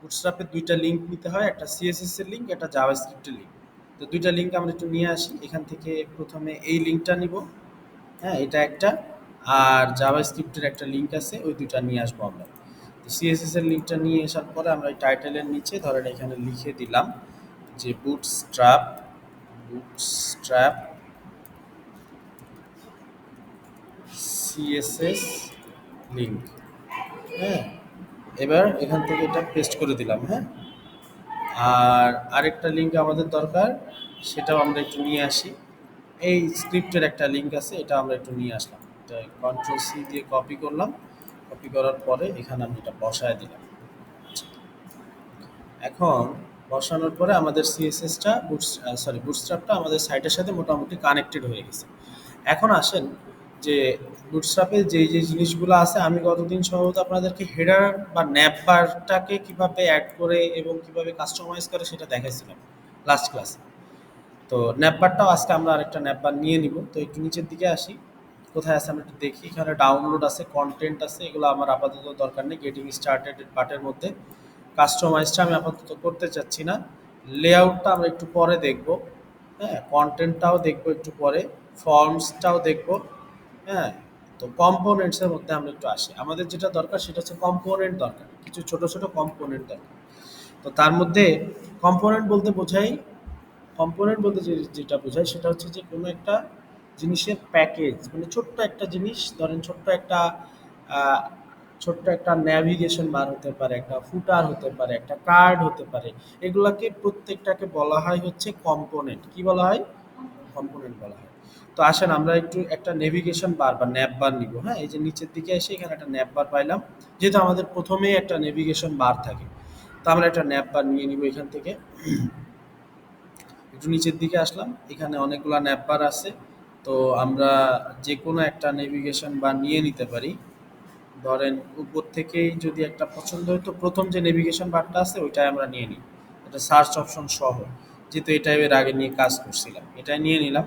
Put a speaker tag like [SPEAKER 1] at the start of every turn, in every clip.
[SPEAKER 1] বুটস্ট্র্যাপের ২ টা লিঙ্ক নিতে হয়। একটা সিএসএস এর লিঙ্ক, একটা জাভাস্ক্রিপ্ট এর লিঙ্ক। তো ২ টা লিঙ্ক আমরা একটু নিয়ে আসি। এখান থেকে ১ম এ এই লিঙ্কটা নিবো। হ্যাঁ? এটা একটা। আর জাভাস্ক্রিপ্টের একটা লিঙ্ক আছে, ওই ২ টা নিয়ে আসবো আমরা। তো সিএসএস এর লিঙ্কটা নিয়ে আসার পরে আমরা এই টাইটেলের নিচে ধরেন এখানে লিখে দিলাম যে বুটস্ট্র্যাপ সিএসএস লিঙ্ক। হ্যাঁ? এবার এখান থেকে এটা পেস্ট করে দিলাম। হ্যাঁ? আর আরেকটা লিঙ্ক আমাদের দরকার, সেটাও আমরা একটু নিয়ে আসি। এই স্ক্রিপ্টের একটা লিঙ্ক আছে, এটা আমরা একটু নিয়ে আসলাম। এটা কন্ট্রোল সি দিয়ে কপি করলাম। কপি করার পরে এখানে আমি এটা বসায় দিলাম। এখন বসানোর পরে আমাদের সিএসএসটা বুটস্ট্র্যাপটা আমাদের সাইটের সাথে মোটামুটি কানেক্টেড হয়ে গেছে। এখন আসেন যে বুটস্ট্র্যাপে যে জিনিসগুলো আছে, আমি গতদিন সম্ভবত আপনাদেরকে হেডার বা ন্যাপ বারটাকে কিভাবে অ্যাড করে এবং কিভাবে কাস্টমাইজ করে সেটা দেখাইছিলাম লাস্ট ক্লাসে। তো ন্যাপ বারটাও আজকে আমরা আরেকটা ন্যাপ বার নিয়ে নিব। তো একটু নিচের দিকে আসি, কোথায় আছে আমরা একটু দেখি। এখানে ডাউনলোড আছে, কন্টেন্ট আছে, এগুলো আমার আপাতত দরকার নেই। গেটিং স্টার্টেড পার্টের মধ্যে কাস্টমাইজটা আমি আপাতত করতে চাচ্ছি না। লেআউটটা আমরা একটু পরে দেখব। হ্যাঁ, কন্টেন্টটাও দেখব একটু পরে, ফর্মসটাও দেখব। হ্যাঁ, তো কম্পোনেন্টসের মধ্যে আমরা একটু আসি। আমাদের যেটা দরকার সেটা হচ্ছে কম্পোনেন্ট দরকার, কিছু ছোট ছোট কম্পোনেন্ট দরকার। তো তার মধ্যে কম্পোনেন্ট বলতে বোঝাই কম্পোনেন্ট বলতে যেটা বোঝায় সেটা হচ্ছে যে কোনো একটা জিনিসের প্যাকেজ, মানে ছোট্ট একটা জিনিস, ধরেন আহ, ছোট্ট একটা ন্যাভিগেশন বার হতে পারে, একটা ফুটার হতে পারে, একটা কার্ড হতে পারে। এগুলাকে প্রত্যেকটাকে বলা হয় হচ্ছে কম্পোনেন্ট। কি বলা হয়? কম্পোনেন্ট বলা হয়। তো আসেন আমরা একটু একটা নেভিগেশন বার বা ন্যাপ বার নিব। হ্যাঁ, এই যে নিচের দিকে এসে এখানে একটা ন্যাপ বার পাইলাম। যেহেতু আমাদের প্রথমেই একটা নেভিগেশন বার থাকে, তো আমরা একটা ন্যাপ বার নিয়ে নিব এখান থেকে। একটু নিচের দিকে আসলাম, এখানে অনেকগুলা ন্যাপ বার আছে। তো আমরা যে কোনো একটা নেভিগেশন বার নিয়ে নিতে পারি। ধরেন উপর থেকেই যদি একটা পছন্দ হয়, তো প্রথম যে নেভিগেশন বারটা আছে ওইটাই আমরা নিয়ে নিই, এটা সার্চ অপশন সহ। যেহেতু এটা এর আগে নিয়ে কাজ করছিলাম, এটাই নিয়ে নিলাম।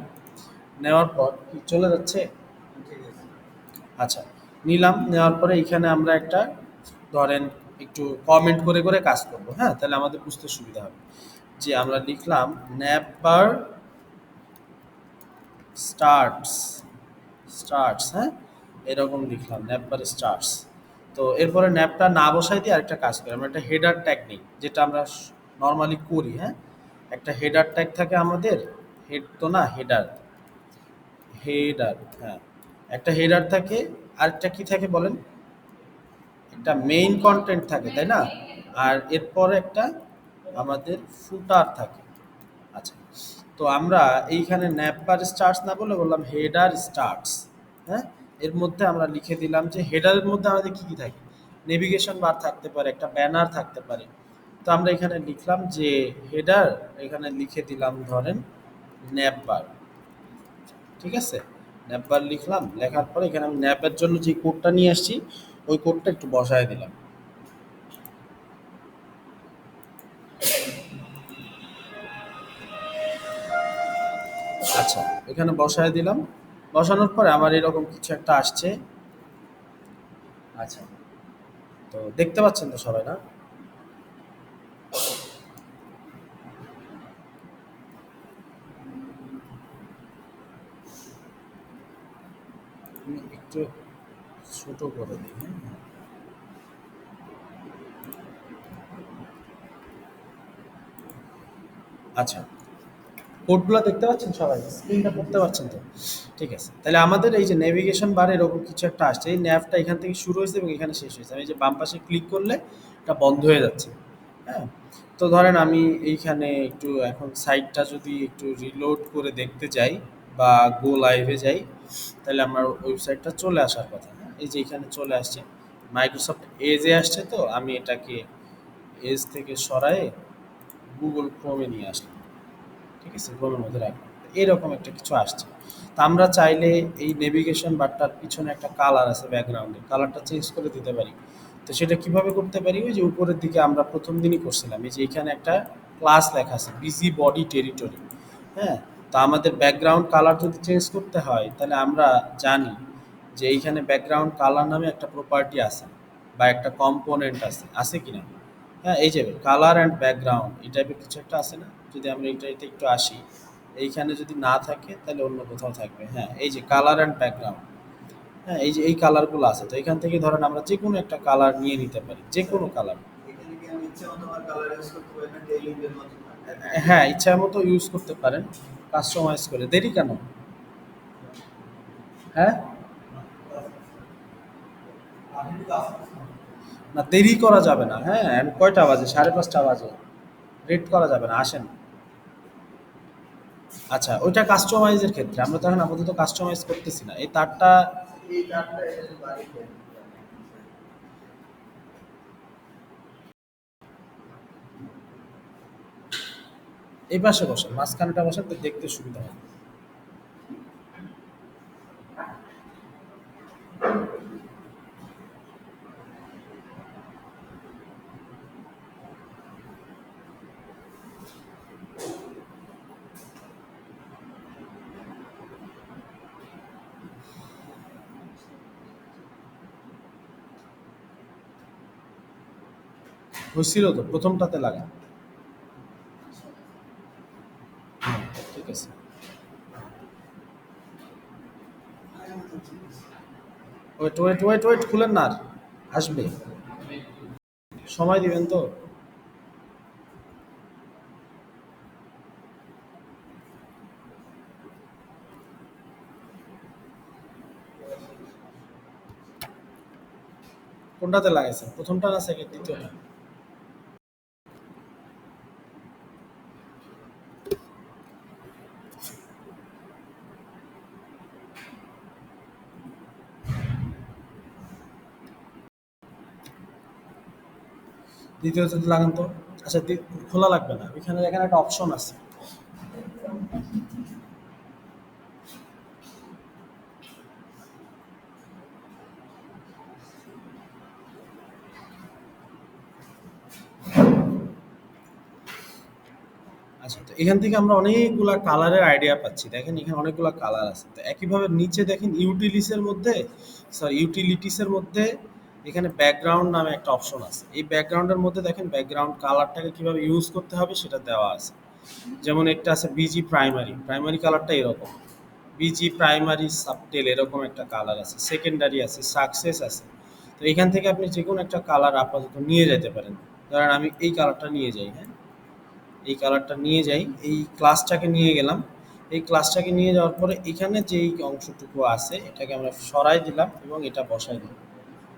[SPEAKER 1] নেওয়ার পর কি চলে যাচ্ছে? আচ্ছা, নিলাম। নেওয়ার পরে এখানে আমরা একটা ধরেন একটু কমেন্ট করে করে কাজ করব। হ্যাঁ, তাহলে আমাদের বুঝতে সুবিধা হবে। যে আমরা লিখলাম ন্যাপ বার স্টার্টস স্টার্টস। হ্যাঁ, এরকম লিখলাম ন্যাপবার স্টার্টস। তো এরপরে ন্যাপটা না বসাই দিয়ে আরেকটা কাজ করি, আমরা একটা হেডার ট্যাগ নিই, যেটা আমরা নর্মালি করি। হ্যাঁ, একটা হেডার ট্যাগ থাকে আমাদের। হেড তো না, হেডার। হেডার, হ্যাঁ, একটা হেডার থাকে। আরেকটা কি থাকে বলেন? একটা মেইন কন্টেন্ট থাকে, তাই না? আর এরপরে একটা আমাদের ফুটার থাকে। আচ্ছা, তো আমরা এইখানে ন্যাপবার স্টার্টস না বলে বললাম হেডার স্টার্টস। হ্যাঁ, এর মধ্যে আমরা লিখে দিলাম যে হেডারের মধ্যে আমাদের কি কি থাকে। নেভিগেশন বার থাকতে পারে, একটা ব্যানার থাকতে পারে। তো আমরা এখানে লিখলাম যে হেডার, এখানে লিখে দিলাম ধরেন ন্যাপবার। ঠিক আছে, ন্যাপবার লিখলাম। লেখার পরে এখানে আমি ন্যাপের জন্য যে কোডটা নিয়ে আসছি ওই কোডটা একটু বসায় দিলাম। আচ্ছা, এখানে বসায় দিলাম। বসানোর পরে আমার এরকম কিছু একটা আসছে। আচ্ছা, তো দেখতে পাচ্ছেন তো সবাই, না? আমি একটু ছোট করে দিই। হ্যাঁ, আচ্ছা, কোডগুলো দেখতে পাচ্ছেন সবাই? স্ক্রিনটা পড়তে পারছেন তো? ঠিক আছে, তাহলে আমাদের এই যে নেভিগেশন বারে এরকম কিছু একটা আসছে। এই ন্যাভটা এখান থেকে শুরু হয়েছে এবং এখানে শেষ হয়েছে। আমি এই যে বাম পাশে ক্লিক করলে এটা বন্ধ হয়ে যাচ্ছে। হ্যাঁ, তো ধরেন আমি এইখানে একটু এখন সাইটটা যদি একটু রিলোড করে দেখতে যাই বা গো লাইভে যাই, তাহলে আমার ওয়েবসাইটটা চলে আসার কথা। হ্যাঁ, এই যে এখানে চলে আসছে, মাইক্রোসফট এজে আসছে। তো আমি এটাকে এজ থেকে সরায়ে গুগল ক্রোমে নিয়ে আসলাম। ঠিক আছে, ক্রোমের মধ্যে রাখলাম। এরকম একটা কিছু আসছে। তা আমরা চাইলে এই নেভিগেশন বারটার পিছনে একটা কালার আছে, ব্যাকগ্রাউন্ডে কালারটা চেঞ্জ করে দিতে পারি। তো সেটা কিভাবে করতে পারি? ওই যে উপরের দিকে আমরা প্রথম দিনই করছিলাম, এই যে এখানে একটা ক্লাস লেখা আছে বিজি বডি টেরিটরি। হ্যাঁ, তো আমাদের ব্যাকগ্রাউন্ড কালার যদি চেঞ্জ করতে হয়, তাহলে আমরা জানি যে এইখানে ব্যাকগ্রাউন্ড কালার নামে একটা প্রপার্টি আছে বা একটা কম্পোনেন্ট আছে, আছে কিনা? হ্যাঁ, এই যে কালার অ্যান্ড ব্যাকগ্রাউন্ড এই টাইপের কিছু একটা আছে না? যদি আমরা এটাতে একটু আসি, এইখানে যদি না থাকে তাহলে অন্য কোথাও থাকবে। হ্যাঁ, এই যে কালার অ্যান্ড ব্যাকগ্রাউন্ড। হ্যাঁ, এই যে এই কালারগুলো আছে। তো এখান থেকে ধরেন আমরা যেকোনো একটা কালার নিয়ে নিতে পারি। যেকোনো কালার।
[SPEAKER 2] এখানে কি আমি ইচ্ছা মতো আমার কালার ইউজ করতে পারি না টেইলিংয়ের মতো থাকে?
[SPEAKER 1] হ্যাঁ, ইচ্ছামতো ইউজ করতে পারেন কাস্টমাইজ করে। দেরি কেন? হ্যাঁ? না, দেরি করা যাবে না। হ্যাঁ, এখন কয়টা বাজে? ৫:৩০ বাজে। লেট করা যাবে না। আসেন। আচ্ছা, ওইটা কাস্টমাইজ এর ক্ষেত্রে। আমরা তো এখন আপাতত কাস্টমাইজ করতেছি না। এই তারটা
[SPEAKER 2] এই কার্ডটা এসে বাড়িতে
[SPEAKER 1] এই পাশে বসেন। মাঝখানেটা বসেন তো দেখতে সুবিধা হয়। হইছিল তো? ১ম টাতে লাগান। হুম, ঠিক আছে। ওয়েট, ওয়েট, ওয়েট, ওয়েট, খুলেন না আর। আসবে। সময় দিবেন তো? কোনটাতে লাগাইছেন? ১ম টা না সেকেন্ড ২য় টা? দ্বিতীয়টাতে লাগান তো। আচ্ছা, খোলা লাগবে না। এখানে এখানে একটা অপশন আছে। আচ্ছা, তো এখান থেকে আমরা অনেকগুলা কালারের আইডিয়া পাচ্ছি। দেখেন এখানে অনেকগুলা কালার আছে। তো একইভাবে নিচে দেখেন ইউটিলিটিস এর মধ্যে এখানে ব্যাকগ্রাউন্ড নামে একটা অপশন আছে। এই ব্যাকগ্রাউন্ডের মধ্যে দেখেন ব্যাকগ্রাউন্ড কালারটাকে কিভাবে ইউজ করতে হবে সেটা দেওয়া আছে। যেমন একটা আছে বিজি প্রাইমারি। প্রাইমারি কালারটা এরকম। বিজি প্রাইমারি সাবটেল এরকম একটা কালার আছে। সেকেন্ডারি আছে, সাকসেস আছে। তো এখান থেকে আপনি যেকোনো একটা কালার আপাতত নিয়ে যেতে পারেন। ধরেন আমি এই কালারটা নিয়ে যাই, হ্যাঁ? এই কালারটা নিয়ে যাই, এই ক্লাসটাকে নিয়ে গেলাম। এই ক্লাসটাকে নিয়ে যাওয়ার পরে এখানে যেই অংশটুকু আছে এটাকে আমরা সরাই দিলাম এবং এটা বসাই দিলাম।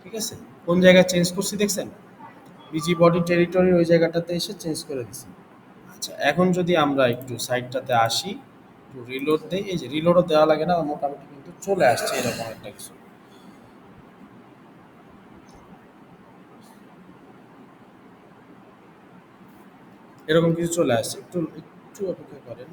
[SPEAKER 1] ঠিক আছে? কোন জায়গায় চেঞ্জ করছি দেখছেন? বিজি বডি টেরিটরির ওই জায়গাটাতে এসে চেঞ্জ করে দিছি। আচ্ছা, এখন যদি আমরা একটু সাইডটাতে আসি, একটু রিলোড দেই। এই যে রিলোডও দেওয়া লাগে না, মোটামুটি কিন্তু চলে আসছে এরকম একটা কিছু। এরকম কিছু চলে আসছে। একটু একটু অপেক্ষা করেন।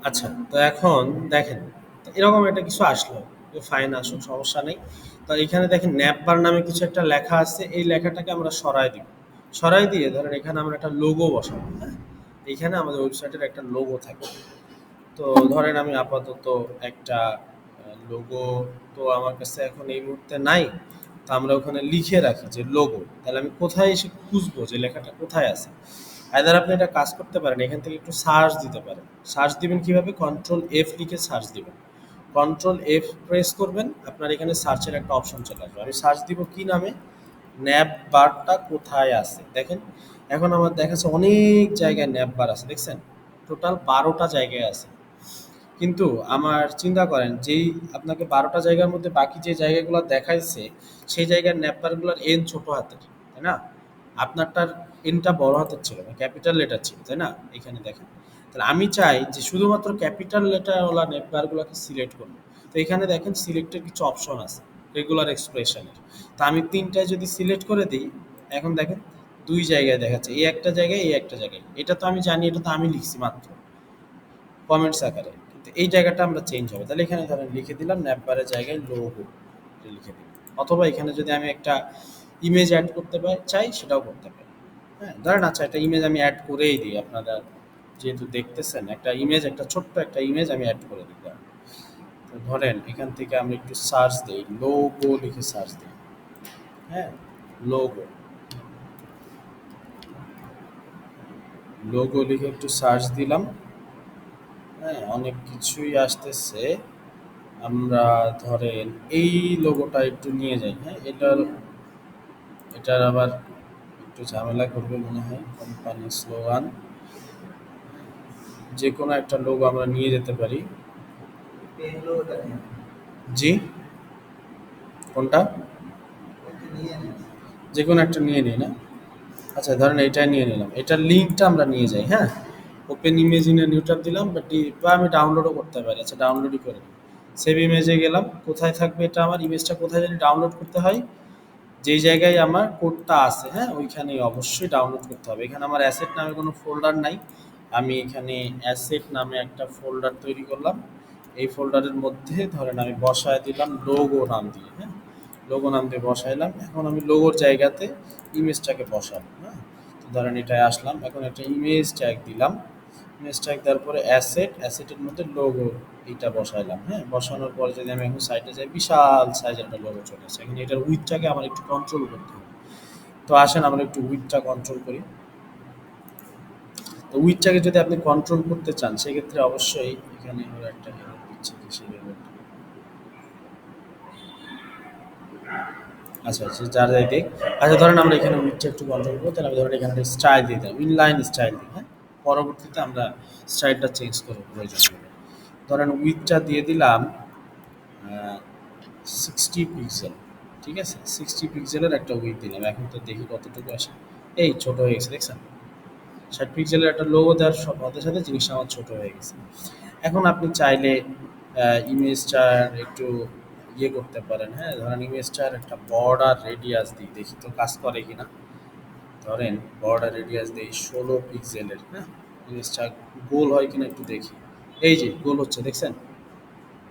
[SPEAKER 1] আচ্ছা, তো এখন দেখেন এরকম একটা কিছু আসলো। ফাইন, আসুক, সমস্যা নেই। তো এখানে দেখেন ন্যাপবার নামে কিছু একটা লেখা আছে। এই লেখাটাকে আমরা সরাই দিব। সরাই দিয়ে ধরেন এখানে আমরা একটা লোগো বসাবো, হ্যাঁ? এখানে আমাদের ওয়েবসাইটের একটা লোগো থাকবে। তো ধরেন আমি আপাতত একটা লোগো, তো আমার কাছে এখন এই মুহূর্তে নাই। তো আমরা ওখানে লিখে রাখি যে লোগো। তাহলে আমি কোথায় এসে খুঁজবো যে লেখাটা কোথায় আছে? আইদার আপনি একটা কাজ করতে পারেন, এখান থেকে একটু সার্চ দিতে পারেন। সার্চ দিবেন কিভাবে? কন্ট্রোল এফ লিখে সার্চ দিবেন। কন্ট্রোল এফ প্রেস করবেন, আপনার এখানে সার্চের একটা অপশন চলে আসবে। আমি সার্চ দিব কি নামে? ন্যাপ বারটা কোথায় আছে দেখেন। এখন আমার দেখাচ্ছে অনেক জায়গায় ন্যাপ বার আছে, দেখছেন? টোটাল ১২টা জায়গায় আছে। কিন্তু আমার চিন্তা করেন যেই আপনাকে ১২টা জায়গার মধ্যে বাকি যে জায়গাগুলো দেখাইছে সেই জায়গার ন্যাপবারগুলোর এন ছোট হাতের, তাই না? আপনারটার এনটা বড় হাতের ছিল না, ক্যাপিটাল লেটার ছিল, তাই না? এখানে দেখেন। তাহলে আমি চাই যে শুধুমাত্র ক্যাপিটাল লেটারওয়ালা ন্যাপবারগুলোকে সিলেক্ট করবো। তো এখানে দেখেন সিলেক্টের কিছু অপশন আছে রেগুলার এক্সপ্রেশনের। তা আমি ৩টায় যদি সিলেক্ট করে দিই, এখন দেখেন ২ জায়গায় দেখাচ্ছে। এই একটা জায়গায়, এই একটা জায়গায়। এটা তো আমি জানি, এটা তো আমি লিখছি মাত্র। কমেন্টস আকারে, কিন্তু এই জায়গাটা আমরা চেঞ্জ হবে। তাহলে এখানে ধরেন লিখে দিলাম ন্যাপবারের জায়গায় লোগো লিখে দিলাম, অথবা এখানে যদি আমি একটা ইমেজ অ্যাড করতে চাই সেটাও করতে পারি। হ্যাঁ, ধরেন আচ্ছা একটা ইমেজ আমি অ্যাড করেই দিই, আপনারা যেহেতু দেখতেছেন একটা ইমেজ, একটা ছোট্ট একটা ইমেজ আমি অ্যাড করে দিলাম। তো ধরেন এখান থেকে আমি একটু সার্চ দিই, লোগো লিখে সার্চ দিই। হ্যাঁ, লোগো লোগো লিখে একটু সার্চ দিলাম। হ্যাঁ, অনেক কিছুই আসতেছে। আমরা ধরেন এই লোগোটা একটু নিয়ে যাই। হ্যাঁ, এটার আবার একটু ঝামেলা করবে মনে হয়। কোম্পানি স্লোগান, যে কোনো একটা লোগো আমরা নিয়ে যেতে পারি।
[SPEAKER 2] পেন লোটা নিয়ে
[SPEAKER 1] জি, কোনটা?
[SPEAKER 2] একটু নিয়ে নিন।
[SPEAKER 1] যে কোনো একটা নিয়ে নিই না? আচ্ছা ধরেন এইটাই নিয়ে নিলাম, এটার লিঙ্কটা আমরা নিয়ে যাই। হ্যাঁ, open image in new tab দিলাম, বা আমি ডাউনলোডও করতে পারি। আচ্ছা ডাউনলোডই করে নিই। সেভ ইমেজে গেলাম, কোথায় থাকবে এটা, আমার ইমেজটা কোথায় জানি ডাউনলোড করতে হয়, যেই জায়গায় আমার কোডটা আছে, হ্যাঁ ওইখানেই অবশ্যই ডাউনলোড করতে হবে। এখানে আমার অ্যাসেট নামে কোনো ফোল্ডার নাই, আমি এখানে অ্যাসেট নামে একটা ফোল্ডার তৈরি করলাম। এই ফোল্ডারের মধ্যে ধরেন আমি বসায় দিলাম লোগো নাম দিয়ে। হ্যাঁ, লোগো নাম দিয়ে বসাইলাম। এখন আমি লোগোর জায়গাতে ইমেজটাকে বসাবো। হ্যাঁ, তো ধরেন এটায় আসলাম, এখন একটা ইমেজ ট্যাগ দিলাম। ইমেজ ট্যাগ দেওয়ার পরে অ্যাসেটের মধ্যে লোগো এইটা বসাইলাম। হ্যাঁ, বসানোর পরে যদি আমি এখন সাইডে যাই, বিশাল সাইজের একটা লোগো চলে আসে। এখন এটার উইথটাকে আমার একটু কন্ট্রোল করতে হবে। তো আসেন আমরা একটু উইথটা কন্ট্রোল করি। তো উইথটাকে যদি আপনি কন্ট্রোল করতে চান সেক্ষেত্রে অবশ্যই এখানে ওরা একটা এরর দিচ্ছে, কিসের এররটা? আচ্ছা আচ্ছা, যার যাই দেখ। আচ্ছা ধরেন আমরা এখানে উইথটা একটু কন্ট্রোল করবো, তাহলে আমি ধরেন এখানে স্টাইল দিয়ে দিলাম, ইনলাইন স্টাইল দিই। হ্যাঁ, পরবর্তীতে আমরা স্টাইলটা চেঞ্জ করবো প্রয়োজন হলে। ধরেন উইথটা দিয়ে দিলাম 60 পিক্সেল। ঠিক আছে, 60 পিক্সেলের একটা উইথ দিলাম। এখন তো দেখি কতটুকু আসে। এই ছোট হয়ে গেছে, দেখছেন? 60 পিক্সেলের একটা লোগো দেওয়ার সাথে সাথে জিনিসটা আমার ছোট হয়ে গেছে। এখন আপনি চাইলে ইমেজটার একটু ইয়ে করতে পারেন। হ্যাঁ, ধরেন ইমেজটার একটা বর্ডার রেডিয়াস দিই, দেখি তো কাজ করে কিনা। ধরেন বর্ডার রেডিয়াস দিই 16 পিক্সেলের। হ্যাঁ, ইমেজটা গোল হয় কিনা একটু দেখি। এই যে গোল হচ্ছে, দেখছেন?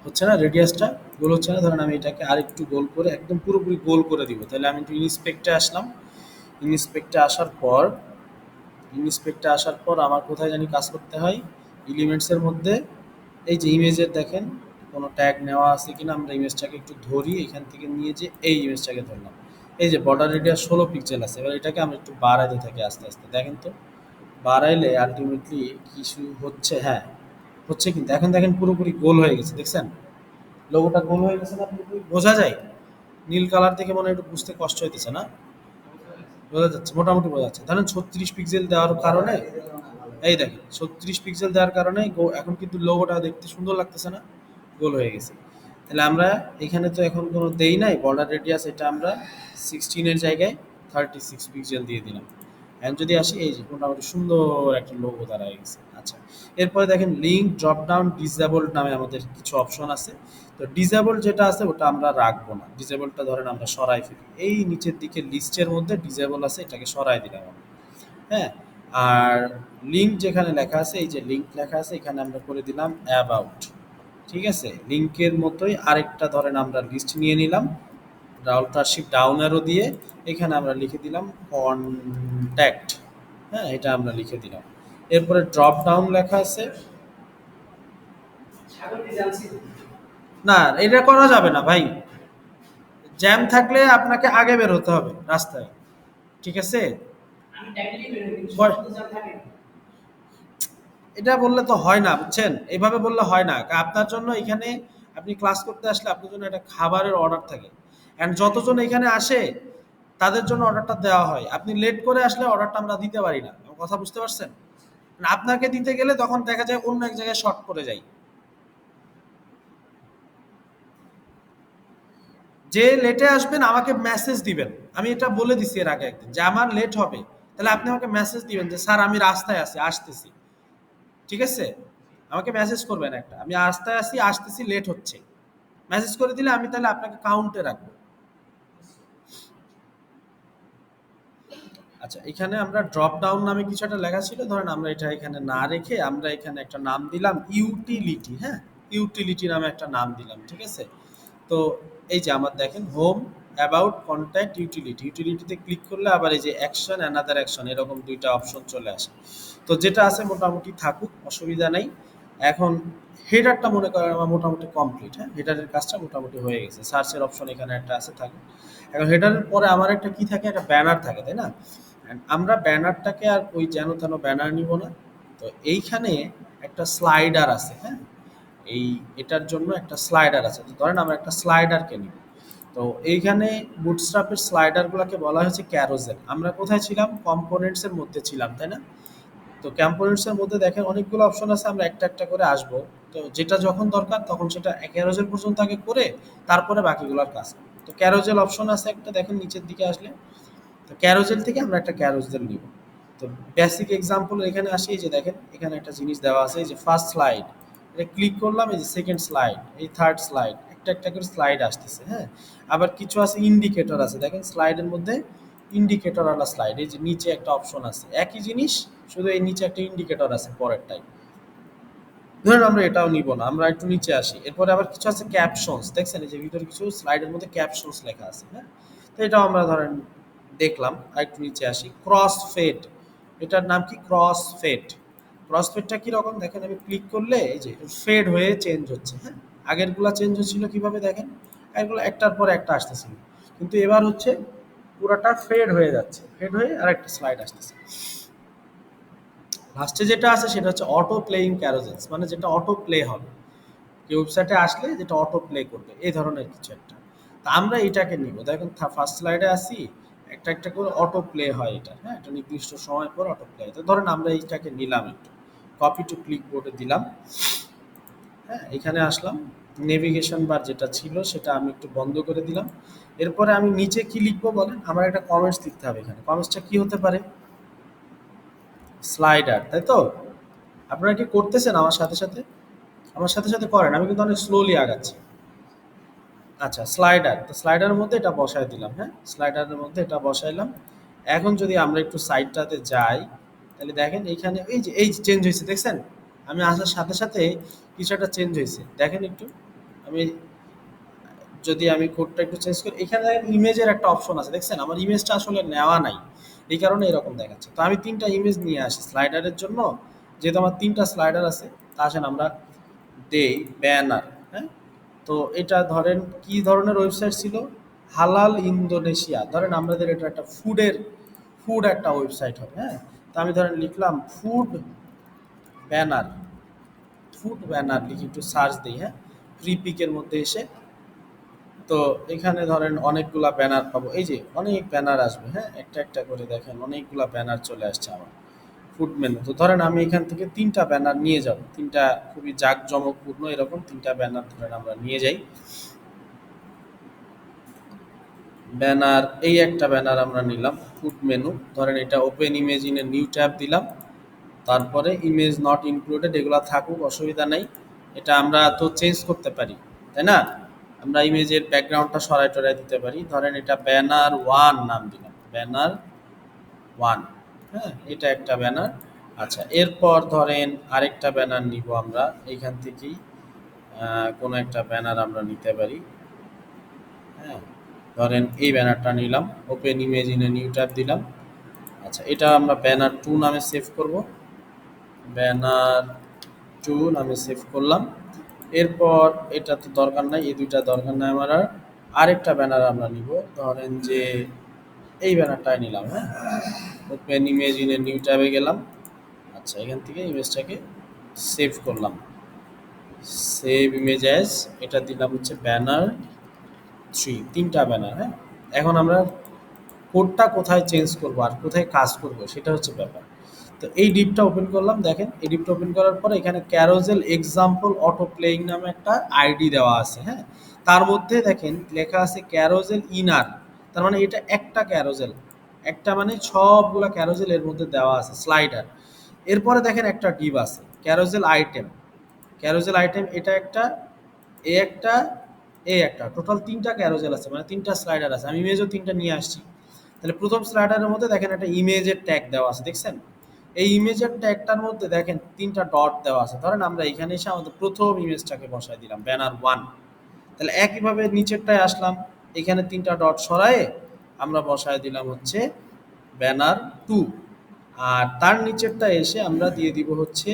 [SPEAKER 1] হচ্ছে না রেডিয়াসটা? গোল হচ্ছে না? ধরেন আমি এটাকে আরেকটু গোল করে একদম পুরোপুরি গোল করে দিব। তাহলে আমি একটু ইন্সপেক্টে আসলাম। ইন্সপেক্টে আসার পর আমার কোথায় জানি কাজ করতে হয়, এলিমেন্টসের মধ্যে এই যে ইমেজের দেখেন কোনো ট্যাগ নেওয়া আছে কিনা, আমরা ইমেজটাকে একটু ধরি, এখান থেকে নিয়ে যে এই ইমেজটাকে ধরলাম। এই যে বর্ডার রেডিয়াস 16 পিক্সেল আছে, এবার এটাকে আমরা একটু বাড়াইতে থাকি আস্তে আস্তে। দেখেন তো বাড়াইলে আলটিমেটলি কিছু হচ্ছে? হ্যাঁ হচ্ছে, কিন্তু এখন দেখেন পুরোপুরি গোল হয়ে গেছে, দেখছেন? লোগোটা গোল হয়ে গেছে না পুরোপুরি? বোঝা যায়? নীল কালার দেখে মনে হয় একটু বুঝতে কষ্ট হইতেছে না? বোঝা যাচ্ছে, মোটামুটি বোঝা যাচ্ছে। ধরেন 36 পিক্সেল দেওয়ার কারণে,
[SPEAKER 2] এই দিলাম না ভালো।
[SPEAKER 1] এই দেখেন 36 পিক্সেল দেওয়ার কারণে এখন কিন্তু লোগোটা দেখতে সুন্দর লাগতেছে না? গোল হয়ে গেছে। তাহলে আমরা এখানে তো এখন কোনো দেই নাই বর্ডার রেডিয়াস, এটা আমরা 16-এর জায়গায় 36 পিক্সেল দিয়ে দিলাম। এখন যদি আসি, এই যে মোটামুটি সুন্দর একটা লোগো দাঁড়ায় গেছে। আচ্ছা, এরপরে দেখেন লিঙ্ক ড্রপ ডাউন ডিসেবল নামে আমাদের কিছু অপশন আছে। তো ডিসেবল যেটা আছে ওটা আমরা রাখবো না, ডিসেবলটা ধরেন আমরা সরাই ফেলি। এই নিচের দিকে লিস্টের মধ্যে ডিসেবল আছে, এটাকে সরাই দিলাম আমরা। হ্যাঁ, আর লিঙ্ক যেখানে লেখা আছে, এই যে লিঙ্ক লেখা আছে এখানে আমরা করে দিলাম অ্যাবাউট। ঠিক আছে, লিঙ্কের মতোই আরেকটা ধরেন আমরা লিস্ট নিয়ে নিলাম, রাউটার শিফট ডাউন অ্যারো দিয়ে এখানে আমরা লিখে দিলাম কন্ট্যাক্ট। হ্যাঁ, এটা আমরা লিখে দিলাম। এরপরে ড্রপ ডাউন লেখা আছে। না, এটা করা যাবে না ভাই। জ্যাম থাকলে আপনাকে আগে বের হতে হবে রাস্তায়। ঠিক আছে? এটা বললে তো হয় না, বুঝছেন? এভাবে বললে হয় না। আপনার জন্য এখানে আপনি ক্লাস করতে আসলে আপনার জন্য একটা খাবারের অর্ডার থাকে। অ্যান্ড যতজন এখানে আসে তাদের জন্য অর্ডারটা দেওয়া হয়। আপনি লেট করে আসলে অর্ডারটা আমরা দিতে পারি না। আমার কথা বুঝতে পারছেন? মানে আপনাকে দিতে গেলে তখন দেখা যায় অন্য এক জায়গায় শর্ট পড়ে যায়। যে লেটে আসবেন আমাকে মেসেজ দিবেন। আমি এটা বলে দিছি এর আগে একদিন যে আমার লেট হবে। তাহলে আপনি আমাকে মেসেজ দিবেন যে স্যার আমি রাস্তায় আছি, আসতেছি। ঠিক আছে? আমাকে মেসেজ করবেন একটা, আমি রাস্তায় আছি, আসতেছি, লেট হচ্ছে। মেসেজ করে দিলে আমি তাহলে আপনাকে কাউন্টে রাখবো। আচ্ছা, এখানে আমরা ড্রপ ডাউন নামে কিছু একটা লেখা ছিল, ধরেন আমরা এটা এখানে না রেখে আমরা এখানে একটা নাম দিলাম ইউটিলিটি। হ্যাঁ, ইউটিলিটি নামে একটা নাম দিলাম, ঠিক আছে। তো এই যে আমার দেখেন হোম, অ্যাবাউট, কন্ট্যাক্ট, ইউটিলিটি। ইউটিলিটিতে ক্লিক করলে আবার এই যে অ্যাকশন, অ্যানাদার অ্যাকশন, এরকম দুইটা অপশন চলে আসে। তো যেটা আছে মোটামুটি থাকুক, অসুবিধা নেই। এখন হেডারটা মনে করেন আমার মোটামুটি কমপ্লিট। হ্যাঁ, হেডারের কাজটা মোটামুটি হয়ে গেছে, সার্চের অপশন এখানে একটা আছে, থাকুক। এখন হেডারের পরে আমার একটা কি থাকে, একটা ব্যানার থাকে, তাই না? And আমরা ব্যানারটাকে আর ওই যেন তেন ব্যানার নিব না। তো এইখানে একটা স্লাইডার আছে। হ্যাঁ, এই এটার জন্য একটা স্লাইডার আছে। তো ধরেন আমরা একটা স্লাইডারকে নিব। তো এইখানে বুটস্ট্র্যাপের স্লাইডারগুলোকে বলা হয়েছে ক্যারোজেল। আমরা কোথায় ছিলাম? কম্পোনেন্টস এর মধ্যে ছিলাম, তাই না? তো কম্পোনেন্টস এর মধ্যে দেখেন অনেকগুলো অপশন আছে, আমরা একটা একটা করে আসবো। তো যেটা যখন দরকার তখন সেটা ক্যারোজেল পর্যন্ত আগে করে তারপরে বাকিগুলোর কাজ। তো ক্যারোজেল অপশন আছে একটা, দেখেন নিচের দিকে আসলে। তো ক্যারোজেল থেকে আমরা একটা ক্যারোজেল নিব। তো বেসিক এক্সাম্পল এখানে আসি, এই যে দেখেন এখানে একটা জিনিস দেওয়া আছে, এই যে ফার্স্ট স্লাইড, এটা ক্লিক করলাম, এই যে সেকেন্ড স্লাইড, এই থার্ড স্লাইড, একটা একটা করে স্লাইড আসতেছে। হ্যাঁ, আবার কিছু আছে ইন্ডিকেটর আছে, দেখেন স্লাইডের মধ্যে ইন্ডিকেটর আলা স্লাইড, এই যে নিচে একটা অপশন আছে, একই জিনিস, শুধু এই নিচে একটা ইন্ডিকেটর আছে পরেরটাই। ধরেন আমরা এটাও নিব না, আমরা একটু নিচে আসি। এরপরে আবার কিছু আছে ক্যাপশনস, দেখছেন এই যে ভিতরে কিছু স্লাইডের মধ্যে ক্যাপশনস লেখা আছে। হ্যাঁ, তো এটাও আমরা ধরেন দেখলাম। আর একটু নিচে আসি, ক্রস ফেড, এটার নাম কি? Cross fade. ক্রস ফেডটা কিরকম দেখেন, আমি ক্লিক করলে এই যে ফেড হয়ে চেঞ্জ হচ্ছে। হ্যাঁ, আগেরগুলা চেঞ্জ হচ্ছিল কিভাবে দেখেন, আগেরগুলো একটার পর একটা আসতেছিল, কিন্তু এবার হচ্ছে পুরাটা ফেড হয়ে যাচ্ছে, ফেড হয়ে আর একটা স্লাইড আসতেছে। লাস্টে যেটা আছে সেটা হচ্ছে অটো প্লেইং ক্যারোজেলস, মানে যেটা অটো প্লে হবে, কেউ ওয়েবসাইটে আসলে যেটা অটো প্লে করবে, এই ধরনের কিছু একটা। তা আমরা এটাকে নিব, দেখুন ফার্স্ট স্লাইডে আসি, একটা একটা করে অটো প্লে হয় এটা। হ্যাঁ, একটা নির্দিষ্ট সময় পর অটো প্লে হয়। তো ধরেন আমরা এইটাকে নিলাম, একটু কপি টু ক্লিক বোর্ডে দিলাম। হ্যাঁ, এখানে আসলাম, নেভিগেশন বার যেটা ছিল সেটা আমি একটু বন্ধ করে দিলাম। এরপরে আমি নিচে কি লিখবো বলেন, আমার একটা কমেন্টস লিখতে হবে। এখানে কমেন্টসটা কি হতে পারে? স্লাইডার, তাই তো? আপনারা কি করতেছেন আমার সাথে সাথে? আমার সাথে সাথে করেন, আমি কিন্তু অনেক স্লোলি আগাচ্ছি। আচ্ছা, স্লাইডার, তো স্লাইডারের মধ্যে এটা বসায় দিলাম। হ্যাঁ, স্লাইডারের মধ্যে এটা বসাইলাম। এখন যদি আমরা একটু সাইডটাতে যাই, তাহলে দেখেন এইখানে এই যে চেঞ্জ হয়েছে, দেখছেন? আমি আসার সাথে সাথে কিছু একটা চেঞ্জ হয়েছে, দেখেন একটু। আমি যদি আমি কোডটা একটু চেঞ্জ করি, এখানে দেখেন ইমেজের একটা অপশন আছে, দেখছেন? আমার ইমেজটা আসলে নেওয়া নাই, এই কারণে এরকম দেখাচ্ছে। তো আমি তিনটা ইমেজ নিয়ে আসি স্লাইডারের জন্য, যেহেতু আমার তিনটা স্লাইডার আছে। তা আসেন আমরা দেই ব্যানার। হ্যাঁ, তো এটা ধরেন কি ধরনের ওয়েবসাইট ছিল? হালাল ইন্দোনেশিয়া, ধরেন আমাদের এটা একটা ফুড একটা ওয়েবসাইট হবে। হ্যাঁ, তো আমি ধরেন লিখলাম ব্যানার ফুড ব্যানার লিখে একটু সার্চ দিই। হ্যাঁ, ফ্রি পিকের মধ্যে এসে, তো এখানে ধরেন অনেকগুলা ব্যানার পাবো, এই যে অনেক ব্যানার আসবে। হ্যাঁ, একটা একটা করে দেখেন অনেকগুলা ব্যানার চলে আসছে আমার ফুড মেনু। তো ধরেন আমি এখান থেকে তিনটা ব্যানার নিয়ে যাব, তিনটা খুবই জাঁকজমকপূর্ণ এরকম তিনটা ব্যানার ধরেন আমরা নিয়ে যাই। ব্যানার, এই একটা ব্যানার আমরা নিলাম ফুড মেনু, ধরেন এটা open image in a new tab দিলাম। তারপরে ইমেজ নট ইনক্লুডেড, এগুলো থাকুক, অসুবিধা নেই। এটা আমরা তো চেঞ্জ করতে পারি, তাই না? আমরা ইমেজের ব্যাকগ্রাউন্ডটা সরাই টরাই দিতে পারি। ধরেন এটা ব্যানার ওয়ান নাম দিলাম, ব্যানার ওয়ান। হ্যাঁ, এটা একটা ব্যানার। আচ্ছা, এরপর ধরেন আরেকটা ব্যানার নিব আমরা এইখান থেকেই, কোনো একটা ব্যানার আমরা নিতে পারি। হ্যাঁ, ধরেন এই ব্যানারটা নিলাম, open image in a new tab দিলাম। আচ্ছা, এটা আমরা ব্যানার টু নামে সেভ করব, ব্যানার টু নামে সেভ করলাম। এরপর এটা তো দরকার নাই, এই দুইটা দরকার নাই আমার। আর আরেকটা ব্যানার আমরা নিব, ধরেন যে এই ব্যানারটাই নিলাম। হ্যাঁ, open image in a new ট্যাবে গেলাম। আচ্ছা, এখান থেকে ইমেজটাকে সেভ করলাম, সেভ ইমেজ অ্যাজ, এটা দিলাম হচ্ছে ব্যানার থ্রি, তিনটা ব্যানার। হ্যাঁ, এখন আমরা কোডটা কোথায় চেঞ্জ করব আর কোথায় কাজ করব সেটা হচ্ছে ব্যাপার। তো এই ডিপটা ওপেন করলাম, দেখেন এই ডিপটা ওপেন করার পরে এখানে ক্যারোজেল এক্সাম্পল অটো প্লেইং নামে একটা আইডি দেওয়া আছে। হ্যাঁ, তার মধ্যে দেখেন লেখা আছে ক্যারোজেল ইনার, তার মানে এটা একটা ক্যারোজেল, একটা মানে সবগুলা ক্যারোজেল এর মধ্যে দেওয়া আছে স্লাইডার। এরপরে দেখেন একটা ডিপ আছে ক্যারোজেল আইটেম, ক্যারোজেল আইটেম, এটা একটা, এ একটা, এ একটা, টোটাল তিনটা ক্যারোজেল আছে, মানে তিনটা স্লাইডার আছে। আমি ইমেজও তিনটা নিয়ে আসছি। তাহলে প্রথম স্লাইডারের মধ্যে দেখেন একটা ইমেজের ট্যাগ দেওয়া আছে, দেখছেন? এই ইমেজের ট্যাগটার মধ্যে দেখেন ৩টা ডট দেওয়া আছে। ধরেন আমরা এখানে এসে আমাদের প্রথম ইমেজটাকে বসায় দিলাম ব্যানার 1। তাহলে একইভাবে নিচেরটায় আসলাম, এখানে 3টা ডট সরায়ে আমরা বসায় দিলাম হচ্ছে ব্যানার 2। আর তার নিচেরটা এসে আমরা দিয়ে দিব হচ্ছে,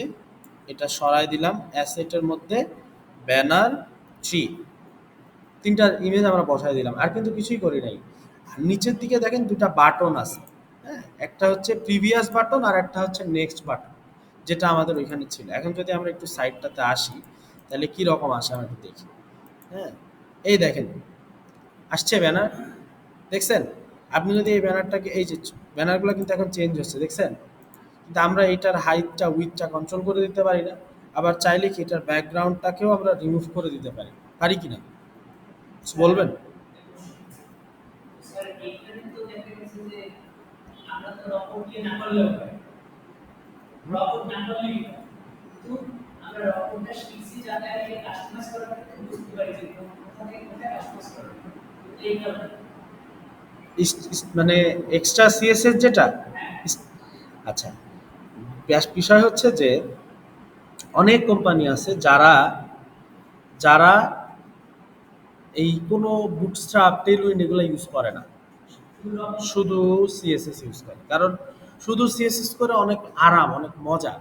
[SPEAKER 1] এটা সরায় দিলাম অ্যাসেটের মধ্যে ব্যানার 3। ৩টা ইমেজ আমরা বসায় দিলাম, আর কিন্তু কিছুই করি নাই। আর নিচের দিকে দেখেন 2টা বাটন আছে, হ্যাঁ? একটা হচ্ছে প্রিভিয়াস বাটন আর একটা হচ্ছে নেক্সট বাটন, যেটা আমাদের ওইখানে ছিল। এখন যদি আমরা একটু সাইডটাতে আসি, তাহলে কি রকম আসে আমরা একটু দেখি। হ্যাঁ, এই দেখেন আসছে ব্যানার, দেখছেন? আপনি যদি এই ব্যানারটাকে, এই যে ব্যানারগুলো কিন্তু এখন চেঞ্জ হচ্ছে, দেখছেন? কিন্তু আমরা এটার হাইটটা উইথটা কন্ট্রোল করে দিতে পারি না। আবার চাইলে কি এটার ব্যাকগ্রাউন্ডটাকেও আমরা রিমুভ করে দিতে পারি, পারি কি না? কিছু বলবেন?
[SPEAKER 3] স্যার এইখানে তো দেখা গেছে যে আমরা তো রকম দিয়ে না করলেও হয়, রকম না করলেই হয়। কিন্তু আমরা রকমটা শিখছি যাতে আগে কাস্টমাইজ করার ক্ষেত্রে বুঝতে পারি যে কোথা থেকে কোথায় কাস্টমাইজ করতে হবে। এই কারণে
[SPEAKER 1] মানে এক্সট্রা সিএসএস যেটা, আচ্ছা, বিষয় হচ্ছে যে অনেক কোম্পানি আছে যারা যারা এই কোনো বুটস্ট্র্যাপ, টেলউইন্ড এগুলো ইউজ করে না, শুধু সিএসএস ইউজ করে। কারণ শুধু সিএসএস করে অনেক আরাম, অনেক মজা,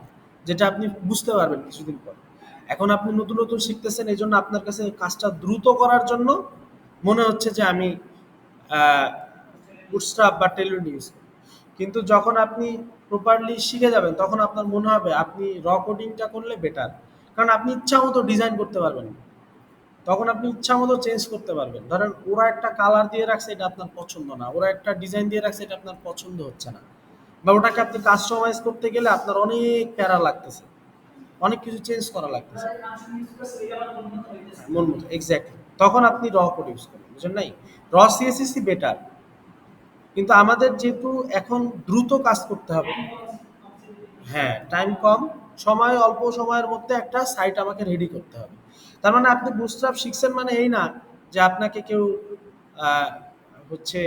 [SPEAKER 1] যেটা আপনি বুঝতে পারবেন কিছুদিন পর। এখন আপনি নতুন নতুন শিখতেছেন, এই জন্য আপনার কাছে কাজটা দ্রুত করার জন্য মনে হচ্ছে যে আমি বুটস্ট্র্যাপ বা টেলউইন্ড ইউজ করি। কিন্তু যখন আপনি প্রপারলি শিখে যাবেন, তখন আপনার মনে হবে আপনি র কোডিংটা করলে বেটার। কারণ আপনি ইচ্ছা মতো ডিজাইন করতে পারবেন, তখন আপনি ইচ্ছা মতো চেঞ্জ করতে পারবেন। ধরেন ওরা একটা কালার দিয়ে রাখছে, এটা আপনার পছন্দ না, ওরা একটা ডিজাইন দিয়ে রাখছে, এটা আপনার পছন্দ হচ্ছে না, বা ওটাকে আপনি কাস্টমাইজ করতে গেলে আপনার অনেক প্যারা লাগতেছে, অনেক কিছু চেঞ্জ করা লাগতেছে
[SPEAKER 3] আমরা ফাংশন ইউজ করছি এটা আবার উন্নত হইতেছে।
[SPEAKER 1] মন মতো। এক্স্যাক্টলি, তখন আপনি র কোড ইউজ করবেন, বুঝলেন নাই? র সিএসএসই বেটার। কিন্তু আমাদের যেহেতু এখন দ্রুত কাজ করতে হবে,
[SPEAKER 3] টাইম কনসেপ্ট।
[SPEAKER 1] হ্যাঁ, টাইম কম, সময় অল্প, সময়ের মধ্যে একটা সাইট আমাকে রেডি করতে হবে। তার মানে আপনি বুটস্ট্র্যাপ শিখছেন মানে এই না যে আপনাকে কেউ আহ, হচ্ছে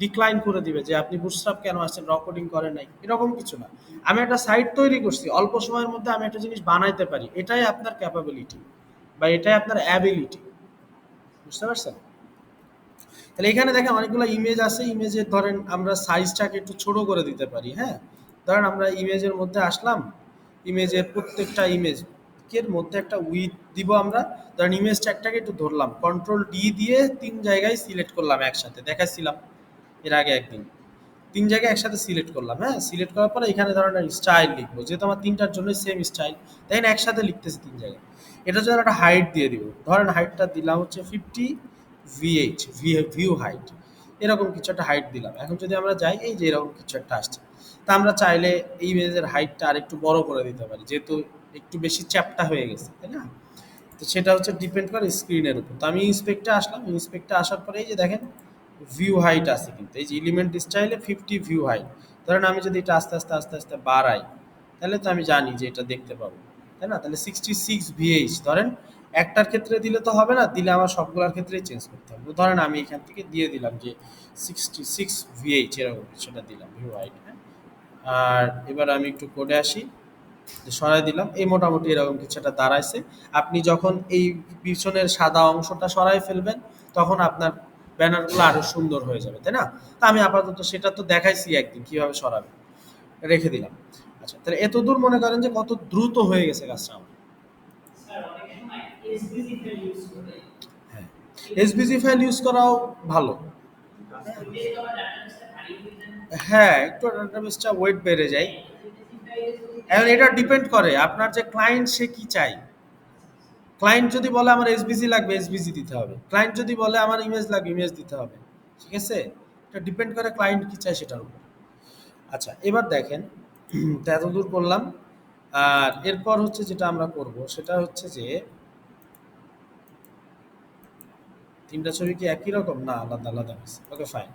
[SPEAKER 1] ডিক্লাইন করে দিবে যে আপনি বুটস্ট্র্যাপ কেন আসছেন, রেকর্ডিং করেন নাই, এরকম কিছু না। আমি একটা সাইট তৈরি করছি, অল্প সময়ের মধ্যে আমি একটা জিনিস বানাইতে পারি, এটাই আপনার ক্যাপাবিলিটি বা এটাই আপনার অ্যাবিলিটি। বুঝতে পারছেন? তাহলে এখানে দেখেন অনেকগুলো ইমেজ আছে, ইমেজের ধরেন আমরা সাইজটাকে একটু ছোট করে দিতে পারি, হ্যাঁ? ধরেন আমরা ইমেজের মধ্যে আসলাম, ইমেজের প্রত্যেকটা ইমেজের মধ্যে একটা উইথ দিব আমরা। ধরেন ইমেজ ট্যাগটাকে একটু ধরলাম, কন্ট্রোল ডি দিয়ে 3 জায়গায় সিলেক্ট করলাম একসাথে, দেখাচ্ছিলাম এর আগে একদিন। 3 জায়গায় একসাথে সিলেক্ট করলাম, হ্যাঁ? সিলেক্ট করার পরে এখানে ধরেন স্টাইল লিখবো, যেহেতু আমার 3টার জন্য সেম স্টাইল, দেখেন একসাথে লিখতেছি 3 জায়গায়। এটা জন্য একটা হাইট দিয়ে দিব, ধরেন হাইটটা দিলাম হচ্ছে 50 ভিএইচ, ভিউ হাইট, এরকম কিছু একটা হাইট দিলাম। এখন যদি আমরা যাই, এই যে এরকম কিছু একটা আসছে, তা আমরা চাইলে এই ইমেজের হাইটটা আর একটু বড় করে দিতে পারি, যেহেতু একটু বেশি চ্যাপ্টা হয়ে গেছে, তাই না? তো সেটা হচ্ছে ডিপেন্ড করে স্ক্রিনের উপর। তো আমি ইন্সপেক্টে আসলাম, ইন্সপেক্টে আসার পরে এই যে দেখেন ভিউ হাইট আছে, কিন্তু এই যে এলিমেন্ট স্টাইলে 50 ভিউ হাইট। ধরেন আমি যদি এটা আস্তে আস্তে আস্তে আস্তে বাড়াই, তাহলে তো আমি জানি যে এটা দেখতে পাবো, তাই না? তাহলে 66 ভিএইচ ধরেন, একটার ক্ষেত্রে দিলে তো হবে না, দিলে আমার সবগুলোর ক্ষেত্রেই চেঞ্জ করতে হবে। তো ধরেন আমি এখান থেকে দিয়ে দিলাম যে 66 ভিএইচ, এরকম সেটা দিলাম ভিউ হাইট, হ্যাঁ? আর এবার আমি একটু কোডে আসি, সরাই দিলাম, এই মোটামুটি এরকম কিছু একটা দাঁড়াইছে। আপনি যখন এই পিছনের সাদা অংশটা সরাই ফেলবেন, তখন আপনার ব্যানারগুলো আরো সুন্দর হয়ে যাবে, তাই না? তা আমি আপাতত সেটা তো দেখাইছি একদিন কিভাবে সরাবে, রেখে দিলাম। আচ্ছা, তাহলে এতদূর মনে করেন যে কত দ্রুত হয়ে গেছে কাজটা আমার।
[SPEAKER 3] স্যার অনেক সময় এসবিসি ফাইল ইউজ করে
[SPEAKER 1] হ্যাঁ, এসবিজি ফাইল ইউজ করাও ভালো।
[SPEAKER 3] ওইটাই তো আমার ডাটাবেসটা ভারী হয়ে যায়।
[SPEAKER 1] হ্যাঁ, একটু ডাটাবেসটা ওয়েট বেড়ে যায়।
[SPEAKER 3] এসবিসি ফাইলে যদি
[SPEAKER 1] এখন এটা ডিপেন্ড করে আপনার যে ক্লায়েন্ট, সে কি চাই। ক্লায়েন্ট যদি বলে আমার এসবিসি লাগবে, এসবিসি দিতে হবে। ক্লায়েন্ট যদি বলে আমার ইমেজ লাগবে, ইমেজ দিতে হবে। ঠিক আছে? এটা ডিপেন্ড করে ক্লায়েন্ট কি চায় সেটার উপর। আচ্ছা, এবার দেখেন, তো এতদূর করলাম। আর এরপর হচ্ছে যেটা আমরা করব সেটা হচ্ছে যে 3টা ছবি কি একই রকম? না, আলাদা আলাদা হয়েছে। ওকে, ফাইন।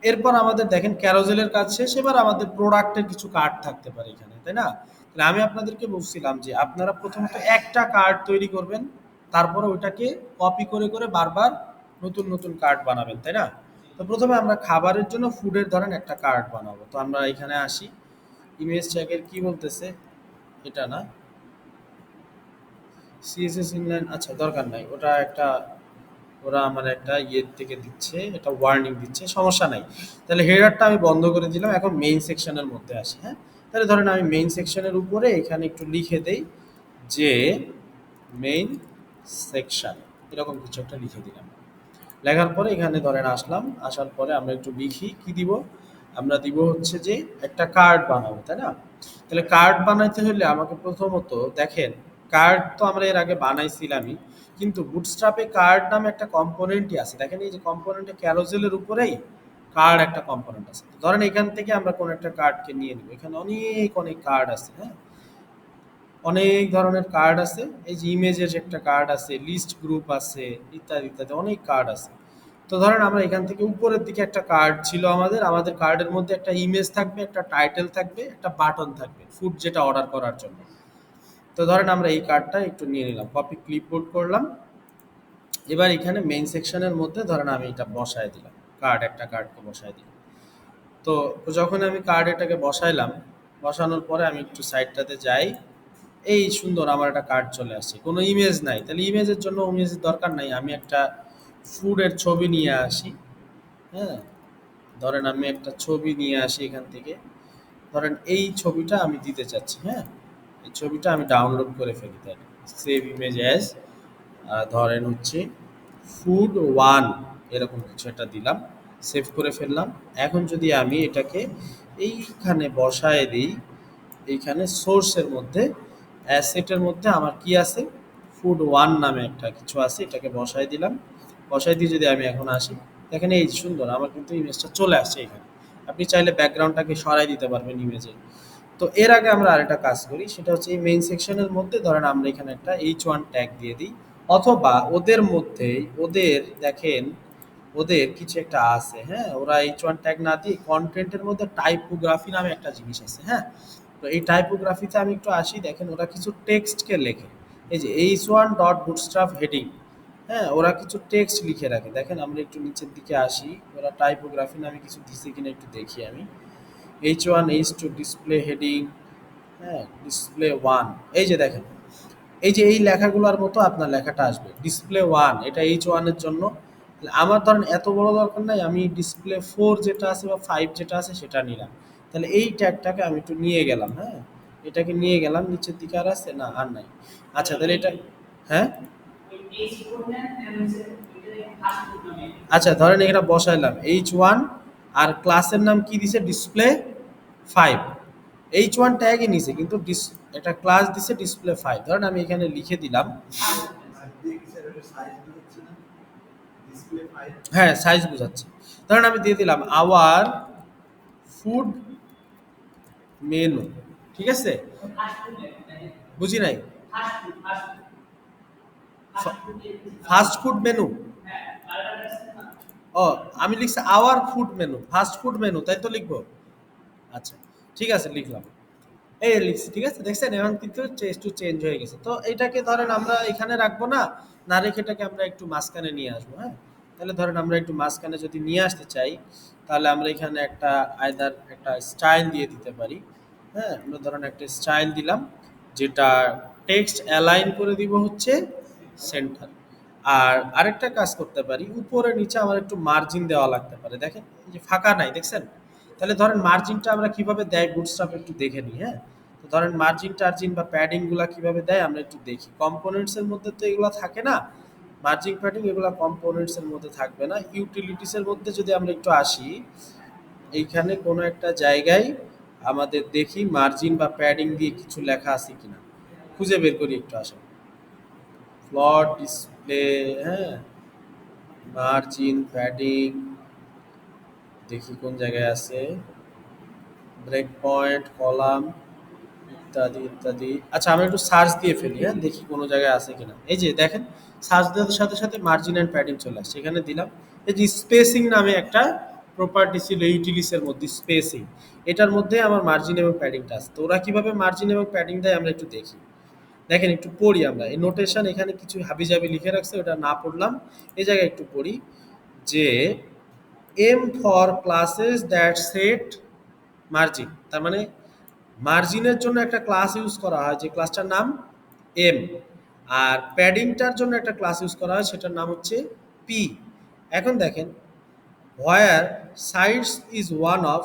[SPEAKER 1] এরপর আমাদের দেখেন ক্যারোজেলের কাজ শেষ, এবার আমাদের প্রোডাক্টের কিছু কার্ড থাকতে পারে এখানে, তাই না? তাহলে আমি আপনাদেরকে বলছিলাম যে আপনারা প্রথমত একটা কার্ড তৈরি করবেন, তারপরে ওইটাকে কপি করে করে বারবার নতুন নতুন কার্ড বানাবেন, তাই না? তো প্রথমে আমরা খাবারের জন্য ফুডের ধরেন একটা কার্ড বানাবো। তো আমরা এখানে আসি, ইমেজ ট্যাগের কি বলতেছে, এটা না, সিএসএস ইনলাইন, আচ্ছা দরকার নাই, ওটা একটা, ওরা আমার একটা ইয়ের থেকে দিচ্ছে, এটা ওয়ার্নিং দিচ্ছে, সমস্যা নাই। তাহলে হেডারটা আমি বন্ধ করে দিলাম। এখন মেইন সেকশনের মধ্যে আসি। হ্যাঁ, তাহলে ধরেন আমি মেইন সেকশনের উপরে এখানে একটু লিখে দেই যে মেইন সেকশন, এরকম কিছু একটা লিখে দিলাম। লেখার পরে এখানে ধরেন আসলাম, আসার পরে আমরা একটু লিখি কি দিব, আমরা দিব হচ্ছে যে একটা কার্ড বানাবো, তাই না? তাহলে কার্ড বানাইতে হলে আমাকে প্রথমত দেখেন, কার্ড তো আমরা এর আগে বানাইছিলামই, কিন্তু বুটস্ট্র্যাপে কার্ড নামে একটা কম্পোনেন্টই আছে। দেখেন এই যে কম্পোনেন্টে ক্যারোজেলের উপরেই কার্ড একটা কম্পোনেন্ট আছে। ধরেন এখান থেকে আমরা কোন একটা কার্ডকে নিয়ে নিব, এখানে অনেক অনেক কার্ড আছে। হ্যাঁ, অনেক ধরনের কার্ড আছে, এই যে ইমেজের একটা কার্ড আছে, লিস্ট গ্রুপ আছে, ইত্যাদি ইত্যাদি অনেক কার্ড আছে। তো ধরেন আমরা এখান থেকে উপরের দিকে একটা কার্ড ছিল আমাদের, আমাদের কার্ডের মধ্যে একটা ইমেজ থাকবে, একটা টাইটেল থাকবে, একটা বাটন থাকবে ফুড যেটা অর্ডার করার জন্য। তো ধরেন আমরা এই কার্ডটা একটু নিয়ে নিলাম, কপি ক্লিপবোর্ড করলাম। এবার এখানে মেইন সেকশনের মধ্যে ধরেন আমি এটা বসায় দিলাম, কার্ড একটা কার্ডকে বসায় দিলাম। তো যখন আমি কার্ড এটাকে বসাইলাম, বসানোর পরে আমি একটু সাইডটাতে যাই, এই সুন্দর আমার একটা কার্ড চলে আসছে, কোনো ইমেজ নাই। তাহলে ইমেজের জন্য ইমেজের দরকার নাই, আমি একটা ফুডের ছবি নিয়ে আসি। হ্যাঁ, ধরেন আমি একটা ছবি নিয়ে আসি এখান থেকে, ধরেন এই ছবিটা আমি দিতে চাচ্ছি। হ্যাঁ, এই ছবিটা আমি ডাউনলোড করে ফেলি, তাই সেভ ইমেজ অ্যাজ, ধরেন হচ্ছে ফুড ওয়ান, এরকম কিছু একটা দিলাম, সেভ করে ফেললাম। এখন যদি আমি এটাকে এইখানে বসায় দিই, এইখানে সোর্সের মধ্যে অ্যাসেটের মধ্যে আমার কি আছে, ফুড ওয়ান নামে একটা কিছু আছে, এটাকে বসায় দিলাম। বসায় দিয়ে যদি আমি এখন আসি, দেখেন এই যে সুন্দর আমার কিন্তু ইমেজটা চলে আসছে এখানে। আপনি চাইলে ব্যাকগ্রাউন্ডটাকে সরাই দিতে পারবেন ইমেজে। তো এর আগে আমরা আরেকটা কাজ করি, সেটা হচ্ছে এই মেইন সেকশনের মধ্যে ধরেন আমরা এখানে একটা H1 ট্যাগ দিয়ে দিই, অথবা ওদের মধ্যে, ওদের দেখেন ওদের কিছু একটা আছে। হ্যাঁ, ওরা H1 ট্যাগ না দিয়ে কন্টেন্টের মধ্যে টাইপোগ্রাফি নামে একটা জিনিস আছে। হ্যাঁ, তো এই টাইপোগ্রাফিতে আমি একটু আসি, দেখেন ওরা কিছু টেক্সটকে লেখে, এই যে H1 ডট বুটস্ট্র্যাপ হেডিং। হ্যাঁ, ওরা কিছু টেক্সট লিখে রাখে, দেখেন আমরা একটু নিচের দিকে আসি, ওরা টাইপোগ্রাফি নামে কিছু দিছে কিনা একটু দেখি আমি। H1 H2 ডিসপ্লে হেডিং, হ্যাঁ ডিসপ্লে ওয়ান, এই যে দেখেন এই যে এই লেখাগুলোর মতো আপনার লেখাটা আসবে ডিসপ্লে ওয়ান, এটা H1 এর জন্য। আমার ধরেন এত বড় দরকার নাই, আমি ডিসপ্লে ফোর যেটা আছে বা ফাইভ যেটা আছে সেটা নিলাম। তাহলে এই ট্যাগটাকে আমি একটু নিয়ে গেলাম। হ্যাঁ, এটাকে নিয়ে গেলাম, নিচের দিকে আর আছে না, আর নাই। আচ্ছা তাহলে এটা, হ্যাঁ
[SPEAKER 3] এই স্টুডেন্ট এন্ড এটা ফাস্ট ফুড নামে
[SPEAKER 1] আচ্ছা ধরেন এটা বসাইলাম H1, আর ক্লাসের নাম কি দিছে, ডিসপ্লে ফাইভ। H1 ট্যাগই নিছে কিন্তু এটা ক্লাস দিছে ডিসপ্লে ফাইভ। ধরেন আমি এখানে লিখে দিলাম,
[SPEAKER 3] ফাস্ট
[SPEAKER 2] আর দিয়ে কি স্যার এটা সাইজ হচ্ছে না ডিসপ্লে ফাইল
[SPEAKER 1] হ্যাঁ সাইজ বোঝাচ্ছে। ধরেন আমি দিয়ে দিলাম আওয়ার ফুড মেনু, ঠিক আছে?
[SPEAKER 3] ফাস্ট ফুড
[SPEAKER 1] বুঝি নাই,
[SPEAKER 3] fast food fast food
[SPEAKER 1] fast food menu.
[SPEAKER 3] হ্যাঁ বার্গার আছে না
[SPEAKER 1] ও, আমি লিখছি our food menu, fast food menu, তাই তো লিখবো? আচ্ছা ঠিক আছে লিখলাম, এই লিখছি, ঠিক আছে। দেখছেন এখন কিন্তু একটু চেঞ্জ হয়ে গেছে। তো এটাকে ধরেন আমরা এখানে রাখবো না, না রেখে এটাকে আমরা একটু মাঝখানে নিয়ে আসবো। হ্যাঁ, তাহলে ধরেন আমরা একটু মাঝখানে যদি নিয়ে আসতে চাই, তাহলে আমরা এখানে একটা আইদার একটা স্টাইল দিয়ে দিতে পারি। হ্যাঁ, আমরা ধরেন একটা স্টাইল দিলাম, যেটা টেক্সট অ্যালাইন করে দিব হচ্ছে সেন্টার। আর আরেকটা কাজ করতে পারি, উপরে নিচে আমার একটু মার্জিন দেওয়া লাগতে পারে। দেখেন এই যে ফাঁকা নাই, দেখছেন? তাহলে ধরেন মার্জিনটা আমরা কিভাবে দেয় বুটস্ট্র্যাপ একটু দেখে নিই। হ্যাঁ, তো ধরেন মার্জিন টার্জিন বা প্যাডিং গুলা কিভাবে দেয় আমরা একটু দেখি। কম্পোনেন্টস এর মধ্যে তো এগুলো থাকে না, মার্জিন প্যাডিং এগুলো কম্পোনেন্টস এর মধ্যে থাকবে না। ইউটিলিটিস এর মধ্যে যদি আমরা একটু আসি, এইখানে কোনো একটা জায়গায় আমাদের দেখি মার্জিন বা প্যাডিং দিয়ে কিছু লেখা আছে কিনা, খুঁজে বের করি একটু। আসেন, ফ্লট ডিসপ্লে, হ্যাঁ মার্জিন প্যাডিং, দেখি কোন জায়গায় আছে, ব্রেক পয়েন্ট কলাম ইত্যাদি ইত্যাদি। আচ্ছা আমি একটু সার্চ দিয়ে ফেলি, হ্যাঁ দেখি কোনো জায়গায় আছে কিনা। এই যে দেখেন সার্চ দেওয়ার সাথে সাথে মার্জিন অ্যান্ড প্যাডিং চলে আসছে, এখানে দিলাম। এই যে স্পেসিং নামে একটা প্রপার্টি ছিল ইউটিলিসের মধ্যে, স্পেসিং, এটার মধ্যে আমার মার্জিন এবং প্যাডিংটা আছে। তো ওরা কিভাবে মার্জিন এবং প্যাডিং দেয় আমরা একটু দেখি। দেখেন একটু পড়ি আমরা এই নোটেশন, এখানে কিছু হাবিজাবি লিখে রাখছে, ওটা না পড়লাম, এই জায়গায় একটু পড়ি যে M for classes that set margin, তার মানে মার্জিনের জন্য একটা ক্লাস ইউজ করা হয় যে ক্লাসটার নাম এম, আর প্যাডিংটার জন্য একটা ক্লাস ইউজ করা হয় সেটার নাম হচ্ছে পি। এখন দেখেন where sides is one of,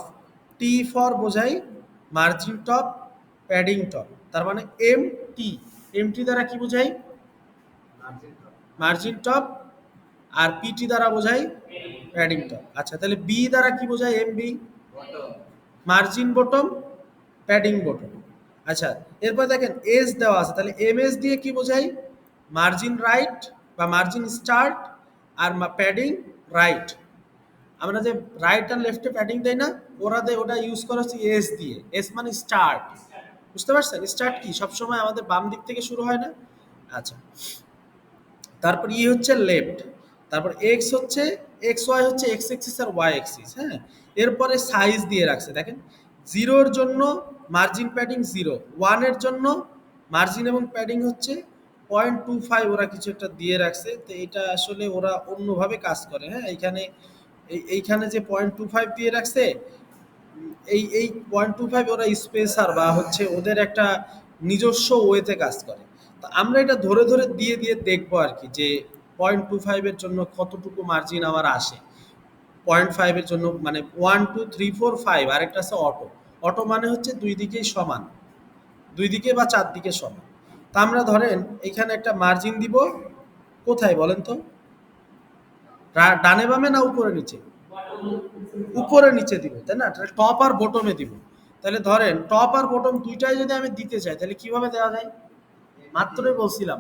[SPEAKER 1] T for বোঝাই মার্জিন টপ, প্যাডিং টপ, তার মানে এম টি, এম টি দ্বারা কি বোঝাই মার্জিন টপ, আর পিটি দ্বারা বোঝাই প্যাডিং টপ। আচ্ছা তাহলে বি দ্বারা কি বোঝায় M B, margin bottom, padding bottom. আচ্ছা এরপর দেখেন এস দেওয়া আছে, তাহলে এম এস দিয়ে কি বোঝাই মার্জিন রাইট বা মার্জিন স্টার্ট আর প্যাডিং রাইট। আমরা যে রাইট আর লেফটে প্যাডিং দেয় না, ওরা দেয় ওটা ইউজ করা হচ্ছে এস দিয়ে, এস মানে স্টার্ট, বুঝতে পারছেন স্টার্ট কি সবসময় আমাদের বাম দিক থেকে শুরু হয় না। আচ্ছা তারপর ই হচ্ছে লেফট, তারপর এক্স হচ্ছে এক্স ওয়াই হচ্ছে এক্স এক্সিস আর ওয়াই এক্সিস, হ্যাঁ। এরপরে সাইজ দিয়ে রাখছে দেখেন, জিরোর জন্য মার্জিন প্যাডিং জিরো, ওয়ানের জন্য মার্জিন এবং প্যাডিং হচ্ছে 0.25, ওরা কিছু একটা দিয়ে রাখছে, তো এটা আসলে ওরা অন্যভাবে কাজ করে, হ্যাঁ। এইখানে এইখানে যে 0.25 দিয়ে রাখছে, এই 0.25 ওরা স্পেসার বা হচ্ছে ওদের একটা নিজস্ব ওয়েতে কাজ করে। তো আমরা এটা ধরে ধরে দিয়ে দিয়ে দেখবো আর কি যে 0.25 এর জন্য কতটুকু মার্জিন আমার আসে, 0.5 এর জন্য মানে 1 2 3 4 5, আরেকটা আছে অটো, অটো মানে হচ্ছে দুই দিকেই সমান, দুই দিকে বা চার দিকে সমান। তা আমরা ধরেন এখানে একটা মার্জিন দিব, কোথায় বলেন তো, ডানে বামে না উপরে নিচে, উপরে নিচে দিব তাই না, তাহলে টপ আর বটমে দিব। তাহলে ধরেন টপ আর বটম দুইটাই যদি আমি দিতে চাই তাহলে কিভাবে দেওয়া যায়, মাত্রই বলছিলাম,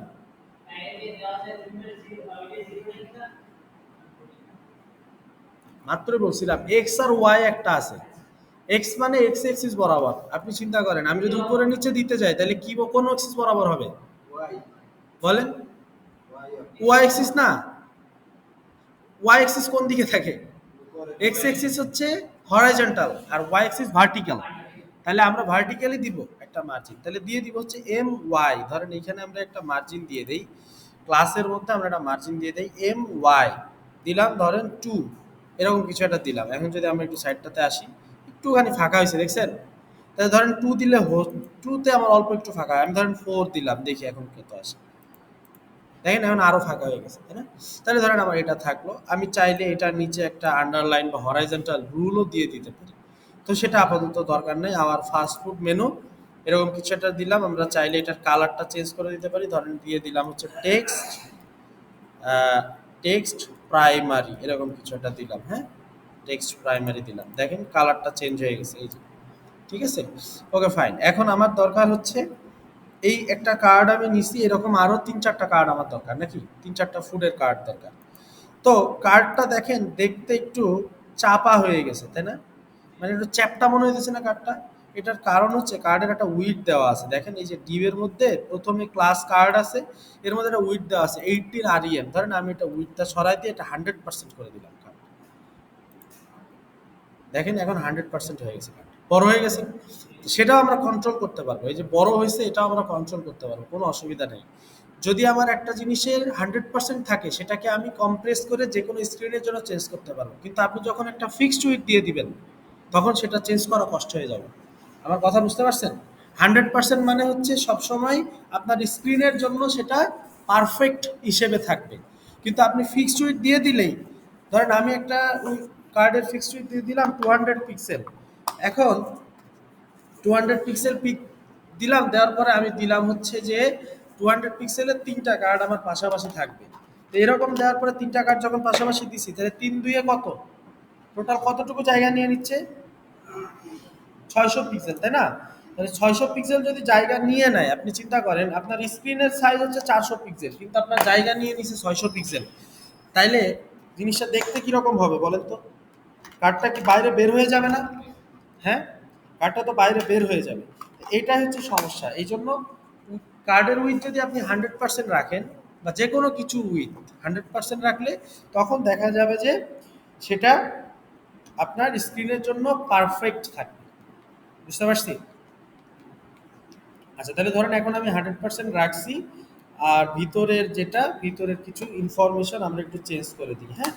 [SPEAKER 1] মাত্রই বলছিলাম এক্স আর ওয়াই একটা আছে, এক্স মানে এক্স এক্সিস বরাবর, আপনি চিন্তা করেন আমি যদি উপরে নিচে দিতে চাই তাহলে কি কোন এক্সিস বরাবর হবে বলেন, ওয়াই এক্সিস না, ওয়াই এক্সিস কোন দিকে থাকে, এক্স এক্সিস হচ্ছে হরাইজন্টাল আর ওয়াই এক্সিস ভার্টিক্যাল, তাহলে আমরা ভার্টিক্যালি দিব একটা মার্জিন, তাহলে দিয়ে দিব হচ্ছে এম ওয়াই, ধরেন এখানে আমরা একটা মার্জিন দিয়ে দেই, ক্লাসের মধ্যে আমরা একটা মার্জিন দিয়ে দেই এম ওয়াই, দিলাম ধরেন 2, এরকম কিছু একটা দিলাম। এখন যদি আমরা একটু সাইডটাতে আসি, একটুখানি ফাঁকা হয়েছে দেখছেন, তাহলে ধরেন 2 দিলে 2তে আমার অল্প একটু ফাঁকা হয়, আমি ধরেন 4 দিলাম, দেখি এখন কত আসে, দেখেন এখন আরো ফাঁকা হয়ে গেছে তাই না। তাহলে ধরেন আমার এটা থাকলো, আমি চাইলে এটার নিচে একটা আন্ডারলাইন বা হরাইজন্টাল রুলও দিয়ে দিতে পারি, তো সেটা আপাতত দরকার নেই। আমার ফাস্ট ফুড মেনু এরকম কিছু একটা দিলাম, আমরা চাইলে এটার কালারটা চেঞ্জ করে দিতে পারি, ধরেন দিয়ে দিলাম হচ্ছে টেক্সট, টেক্সট প্রাইমারি এরকম কিছু একটা দিলাম, হ্যাঁ টেক্সট প্রাইমারি দিলাম, দেখেন কালারটা চেঞ্জ হয়ে গেছে এই যে, ঠিক আছে ওকে ফাইন। এখন আমার দরকার হচ্ছে এই একটা কার্ড আমি নিছি, এরকম আরো 3-4টা কার্ড আমার দরকার, নাকি 3-4টা ফুডের কার্ড দরকার। তো কার্ডটা দেখেন দেখতে একটু চাপা হয়ে গেছে তাই না, মানে একটু চ্যাপটা মনে হইতেছে না কার্ডটা। এটার কারণ হচ্ছে কার্ডের একটা উইথ দেওয়া আছে, দেখেন এই যে ডিবের মধ্যে প্রথমে ক্লাস কার্ড আছে, এর মধ্যে একটা উইথ দেওয়া আছে 18 REM, ধরেন আমি এটা উইথটা সরাই দিয়ে এটা 100% করে দিলাম কার্ড, দেখেন এখন 100% হয়ে গেছে, কার্ড বড় হয়ে গেছে, তো সেটাও আমরা কন্ট্রোল করতে পারবো, এই যে বড় হয়েছে এটাও আমরা কন্ট্রোল করতে পারবো, কোনো অসুবিধা নেই। যদি আমার একটা জিনিসের 100% থাকে সেটাকে আমি কম্প্রেস করে যে কোনো স্ক্রিনের জন্য চেঞ্জ করতে পারবো, কিন্তু আপনি যখন একটা ফিক্সড উইথ দিয়ে দিবেন তখন সেটা চেঞ্জ করা কষ্ট হয়ে যাবে। আমার কথা বুঝতে পারছেন, 100% মানে হচ্ছে সবসময় আপনার স্ক্রিনের জন্য সেটা পারফেক্ট হিসেবে থাকবে, কিন্তু আপনি ফিক্সড উইথ দিয়ে দিলেই, ধরেন আমি একটা কার্ডের ফিক্সড উইথ দিয়ে দিলাম 200 পিক্সেল, এখন 200 পিক্সেল পিক দিলাম, দেওয়ার পরে আমি দিলাম হচ্ছে যে 200 পিক্সেলের 3টা কার্ড আমার পাশাপাশি থাকবে, তো এরকম দেওয়ার পরে 3টা কার্ড যখন পাশাপাশি দিছি তাহলে 3 2 কত, টোটাল কতটুকু জায়গা নিয়ে নিচ্ছে 600 পিক্সেল তাই না। তাহলে 600 পিক্সেল যদি জায়গা নিয়ে নেয়, আপনি চিন্তা করেন আপনার স্ক্রিনের সাইজ হচ্ছে 400 পিক্সেল কিন্তু আপনার জায়গা নিয়ে নিছে 600 পিক্সেল, তাইলে জিনিসটা দেখতে কিরকম হবে বলেন তো, কার্ডটা কি বাইরে বের হয়ে যাবে না, হ্যাঁ কার্ডটা তো বাইরে বের হয়ে যাবে। এইটাই হচ্ছে সমস্যা, এই জন্য কার্ডের উইথ যদি আপনি 100% রাখেন বা যে কোনো কিছু উইথ 100% রাখলে তখন দেখা যাবে যে সেটা আপনার স্ক্রিনের জন্য পারফেক্ট থাকবে, বুঝতে পারছি। আচ্ছা তাহলে ধরেন এখন আমি 100% রাখছি, আর ভিতরের যেটা ভিতরের কিছু ইনফরমেশন আমরা একটু চেঞ্জ করে দিই, হ্যাঁ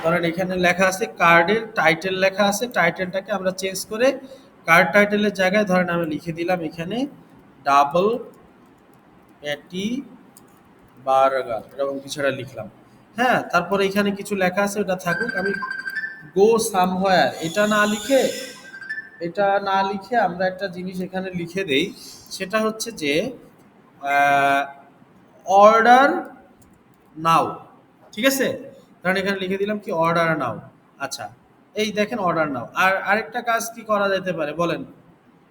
[SPEAKER 1] ধরেন এখানে লেখা আছে কার্ডের টাইটেল লেখা আছে, টাইটেলটাকে আমরা চেঞ্জ করে কার্ড টাইটেলের জায়গায় ধরেন আমি লিখে দিলাম এখানে ডাবল প্যাটি বার্গার, এরকম কিছু একটা লিখলাম। হ্যাঁ, তারপরে এখানে কিছু লেখা আছে, ওটা থাকুক। আমি গো সামহোয়ার এটা না লিখে আমরা একটা জিনিস এখানে লিখে দেই, সেটা হচ্ছে যে অর্ডার নাও। ঠিক আছে, কারণ এখানে লিখে দিলাম কি অর্ডার নাও। আচ্ছা, এই দেখেন অর্ডার নাও। আর আরেকটা কাজ কি করা যেতে পারে বলেন,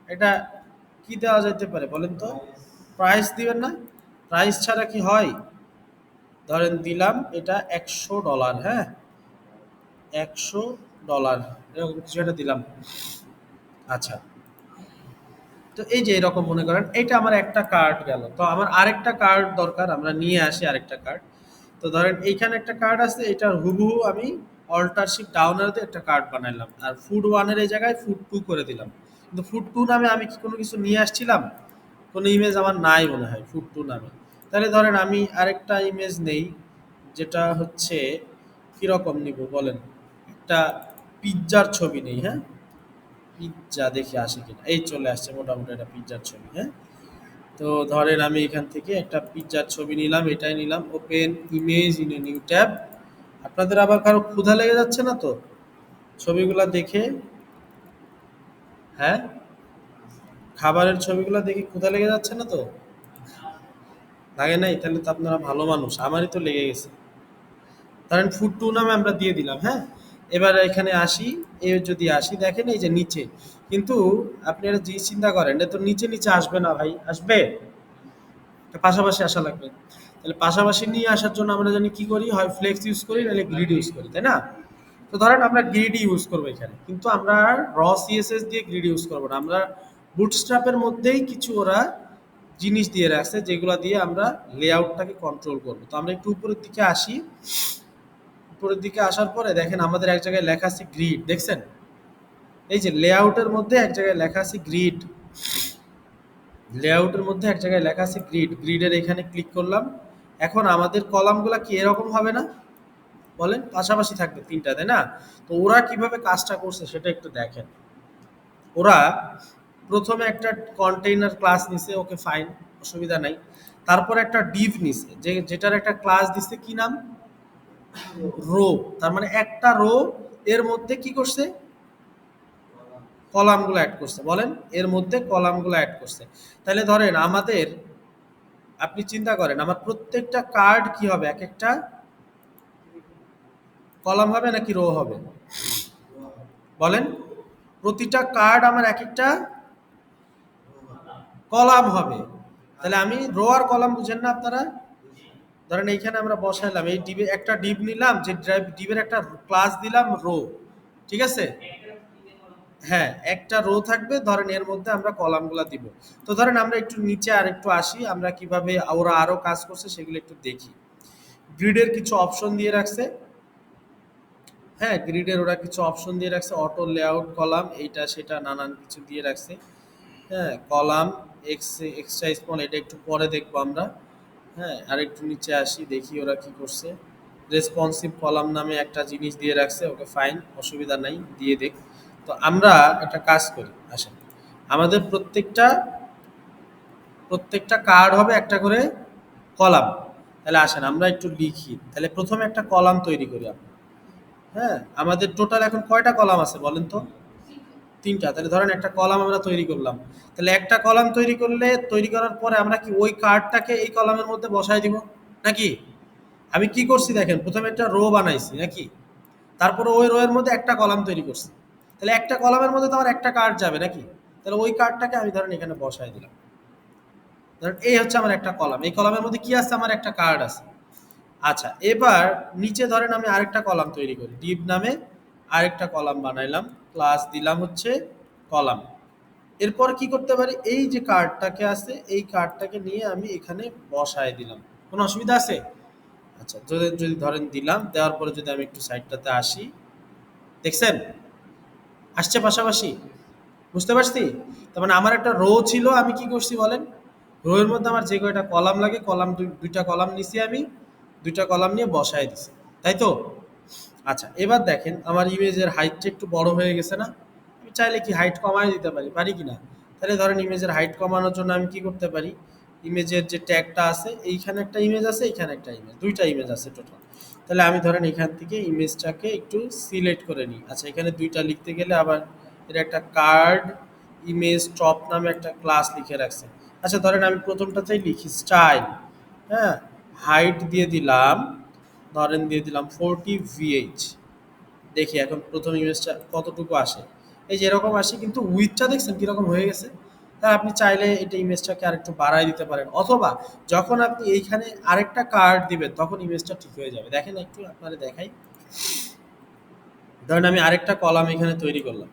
[SPEAKER 1] এটা কি দেওয়া যেতে পারে বলেন তো? প্রাইস দিবেন না? প্রাইস ছাড়া কি হয়? ধরেন দিলাম এটা $100, হ্যাঁ, $100 এরকম কিছু একটা দিলাম। আচ্ছা, তো এই যে এরকম মনে করেন এইটা আমার একটা কার্ড গেল, তো আমার আরেকটা কার্ড দরকার, আমরা নিয়ে আসি আরেকটা কার্ড। তো ধরেন এইখানে একটা কার্ড আছে, এটার হুবহু আমি অল্টারশিপ ডাউনের দিয়ে একটা কার্ড বানাইলাম, আর ফুড ওয়ানের এই জায়গায় ফুড টু করে দিলাম। কিন্তু ফুড টু নামে আমি কি কোনো কিছু নিয়ে আসছিলাম? কোনো ইমেজ আমার নাই মনে হয় ফুড টু নামে। তাহলে ধরেন আমি আরেকটা ইমেজ নেই, যেটা হচ্ছে কিরকম নিব বলেন, একটা পিৎজার ছবি নেই, হ্যাঁ, পিৎজা দেখি আসে কিনা। এই চলে আসছে মোটামুটি একটা পিৎজার ছবি, হ্যাঁ। তো ধরেন আমি এখান থেকে একটা পিৎজার ছবি নিলাম, এটাই নিলাম, open image in a new tab. আপনাদের আবার কারো ক্ষুধা লেগে যাচ্ছে না তো ছবিগুলা দেখে? হ্যাঁ, খাবারের ছবিগুলা দেখে ক্ষুধা লেগে যাচ্ছে না তো? লাগে নাই? তাহলে তো আপনারা ভালো মানুষ, আমারই তো লেগে গেছে। ধরেন ফুড টু নামে আমরা দিয়ে দিলাম, হ্যাঁ। এবার এখানে আসি, যদি আসি দেখেন এই যে নিচে, কিন্তু আপনি একটা জিনিস চিন্তা করেন, এটা তো নিচে নিচে আসবে না ভাই, আসবে? এটা পাশাপাশি আসা লাগবে। তাহলে পাশাপাশি নিয়ে আসার জন্য আমরা জানি কি করি, হয় ফ্লেক্স ইউজ করি নাহলে গ্রিড ইউজ করি, তাই না? তো ধরেন আমরা গ্রিড ইউজ করবো এখানে, কিন্তু আমরা র সিএসএস দিয়ে গ্রিড ইউজ করবো না। আমরা বুটস্ট্র্যাপের মধ্যেই কিছু ওরা জিনিস দিয়ে রাখছে, যেগুলো দিয়ে আমরা লেআউটটাকে কন্ট্রোল করবো। তো আমরা একটু উপরের দিকে আসি, উপরের দিকে আসার পরে দেখেন আমাদের এক জায়গায় লেখা আছে গ্রিড, দেখছেন? এই যে লেআউটের মধ্যে এক জায়গায় লেখা আছে গ্রিড, লেআউটের মধ্যে এক জায়গায় লেখা আছে গ্রিড, গ্রিডের এখানে ক্লিক করলাম। এখন আমাদের কলামগুলো কি এরকম হবে না বলেন? পাশাপাশি থাকবে তিনটা, তাই না? তো ওরা কিভাবে কাজটা করছে সেটা একটু দেখেন। ওরা প্রথমে একটা কন্টেইনার ক্লাস নিছে, ওকে ফাইন, অসুবিধা নাই। তারপর একটা ডিভ নিছে, যেটার একটা ক্লাস দিছে, কি নাম? রো। তার মানে একটা রো, এর মধ্যে কি করছে? কলামগুলো অ্যাড করছে। বলেন, এর মধ্যে কলামগুলো অ্যাড করছে। তাহলে ধরেন আমাদের, আপনি চিন্তা করেন আমার প্রত্যেকটা কার্ড কি হবে, এক একটা কলাম হবে নাকি রো হবে বলেন? প্রতিটা কার্ড আমার এক একটা কলাম হবে। তাহলে আমি রো আর কলাম বুঝেন না আপনারা? ধরেন এইখানে আমরা বসাইলাম, এই ডিবে একটা ডিব নিলাম, যে ডিবের একটা ক্লাস দিলাম রো, ঠিক আছে? হ্যাঁ, একটা রো থাকবে, ধরেন এর মধ্যে আমরা কলামগুলা দিব। তো ধরেন আমরা একটু নিচে আর একটু আসি, আমরা কিভাবে ওরা আরো কাজ করছে সেগুলো একটু দেখি। গ্রিডের কিছু অপশন দিয়ে রাখছে, হ্যাঁ, গ্রিডের ওরা কিছু অপশন দিয়ে রাখছে, অটো লেআউট কলাম, এইটা সেটা নানান কিছু দিয়ে রাখছে। হ্যাঁ, কলাম এক্সট্রা স্মল, এটা একটু পরে দেখবো আমরা। হ্যাঁ, আর একটু নিচে আসি, দেখি ওরা কি করছে। রেসপন্সিভ কলাম নামে একটা জিনিস দিয়ে রাখছে, ওকে ফাইন, অসুবিধা নাই, দিয়ে দেখ। তো আমরা একটা কাজ করি, আসেন, আমাদের প্রত্যেকটা কার্ড হবে একটা করে কলাম। তাহলে আসেন আমরা একটু লিখি, তাহলে প্রথমে একটা কলাম তৈরি করি আমরা। হ্যাঁ, আমাদের টোটাল এখন কয়টা কলাম আছে বলেন তো? তিনটা। তাহলে ধরেন একটা কলাম আমরা তৈরি করলাম, তাহলে একটা কলাম তৈরি করার পরে আমরা কি ওই কার্ডটাকে এই কলামের মধ্যে বসাই দিব নাকি? আমি কি করছি দেখেন, প্রথমে একটা রো বানাইছি নাকি, তারপরে ওই রো এর মধ্যে একটা কলাম তৈরি করছি। তাহলে একটা কলামের মধ্যে তো আমার একটা কার্ড যাবে নাকি? তাহলে ওই কার্ডটাকে আমি ধরেন এখানে বসাই দিলাম। ধরেন এই হচ্ছে আমার একটা কলাম, এই কলামের মধ্যে কি আছে, আমার একটা কার্ড আছে। আচ্ছা, এবার নিচে ধরেন আমি আরেকটা কলাম তৈরি করি, ডিপ নামে আরেকটা কলাম বানাইলাম, ক্লাস দিলাম হচ্ছে কলাম। এরপর কি করতে পারি, এই যে কার্ডটাকে আছে এই কার্ডটাকে নিয়ে আমি এখানে বসায় দিলাম, কোনো অসুবিধা আছে? আচ্ছা, যদি যদি ধরেন দিলাম, দেওয়ার পরে যদি আমি একটু সাইডটাতে আসি, দেখছেন আসছে পাশাপাশি, বুঝতে পারছি? তার মানে আমার একটা রো ছিল, আমি কি করছি বলেন, রো এর মধ্যে আমার যে কয়টা কলাম লাগে, কলাম দুইটা কলাম নিছি আমি, দুইটা কলাম নিয়ে বসায় দিছি, তাই তো? আচ্ছা, এবার দেখেন আমার ইমেজের হাইটটা একটু বড় হয়ে গেছে না? আমি চাইলে কি হাইট কমায় দিতে পারি, পারি কি না? তাহলে ধরেন ইমেজের হাইট কমানোর জন্য আমি কি করতে পারি? ইমেজের যে ট্যাগটা আছে, এইখানে একটা ইমেজ আছে, এইখানে একটা ইমেজ, ২ টা ইমেজ আছে টোটাল। তাহলে আমি ধরেন এখান থেকে ইমেজটাকে একটু সিলেক্ট করে নিই। আচ্ছা, এখানে ২ টা লিখতে গেলে আবার এর একটা কার্ড ইমেজ টপ নামে একটা ক্লাস লিখে রাখছে। আচ্ছা, ধরেন আমি প্রথমটাতেই লিখি স্টাইল, হ্যাঁ? হাইট দিয়ে দিলাম, ধরেন দিয়ে দিলাম 40 VH। দেখি এখন প্রথম ইমেজটা কতটুকু আসে। এই যে এরকম আসে, কিন্তু উইথটা দেখছেন কিরকম হয়ে গেছে? তাহলে আপনি চাইলে এটা ইমেজটাকে আরেকটু বাড়ায় দিতে পারেন, অথবা যখন আপনি এইখানে আরেকটা কার্ড দিবেন তখন ইমেজটা ঠিক হয়ে যাবে। দেখেন একটু আপনারে দেখাই। ধরেন আমি আরেকটা কলাম এখানে তৈরি করলাম।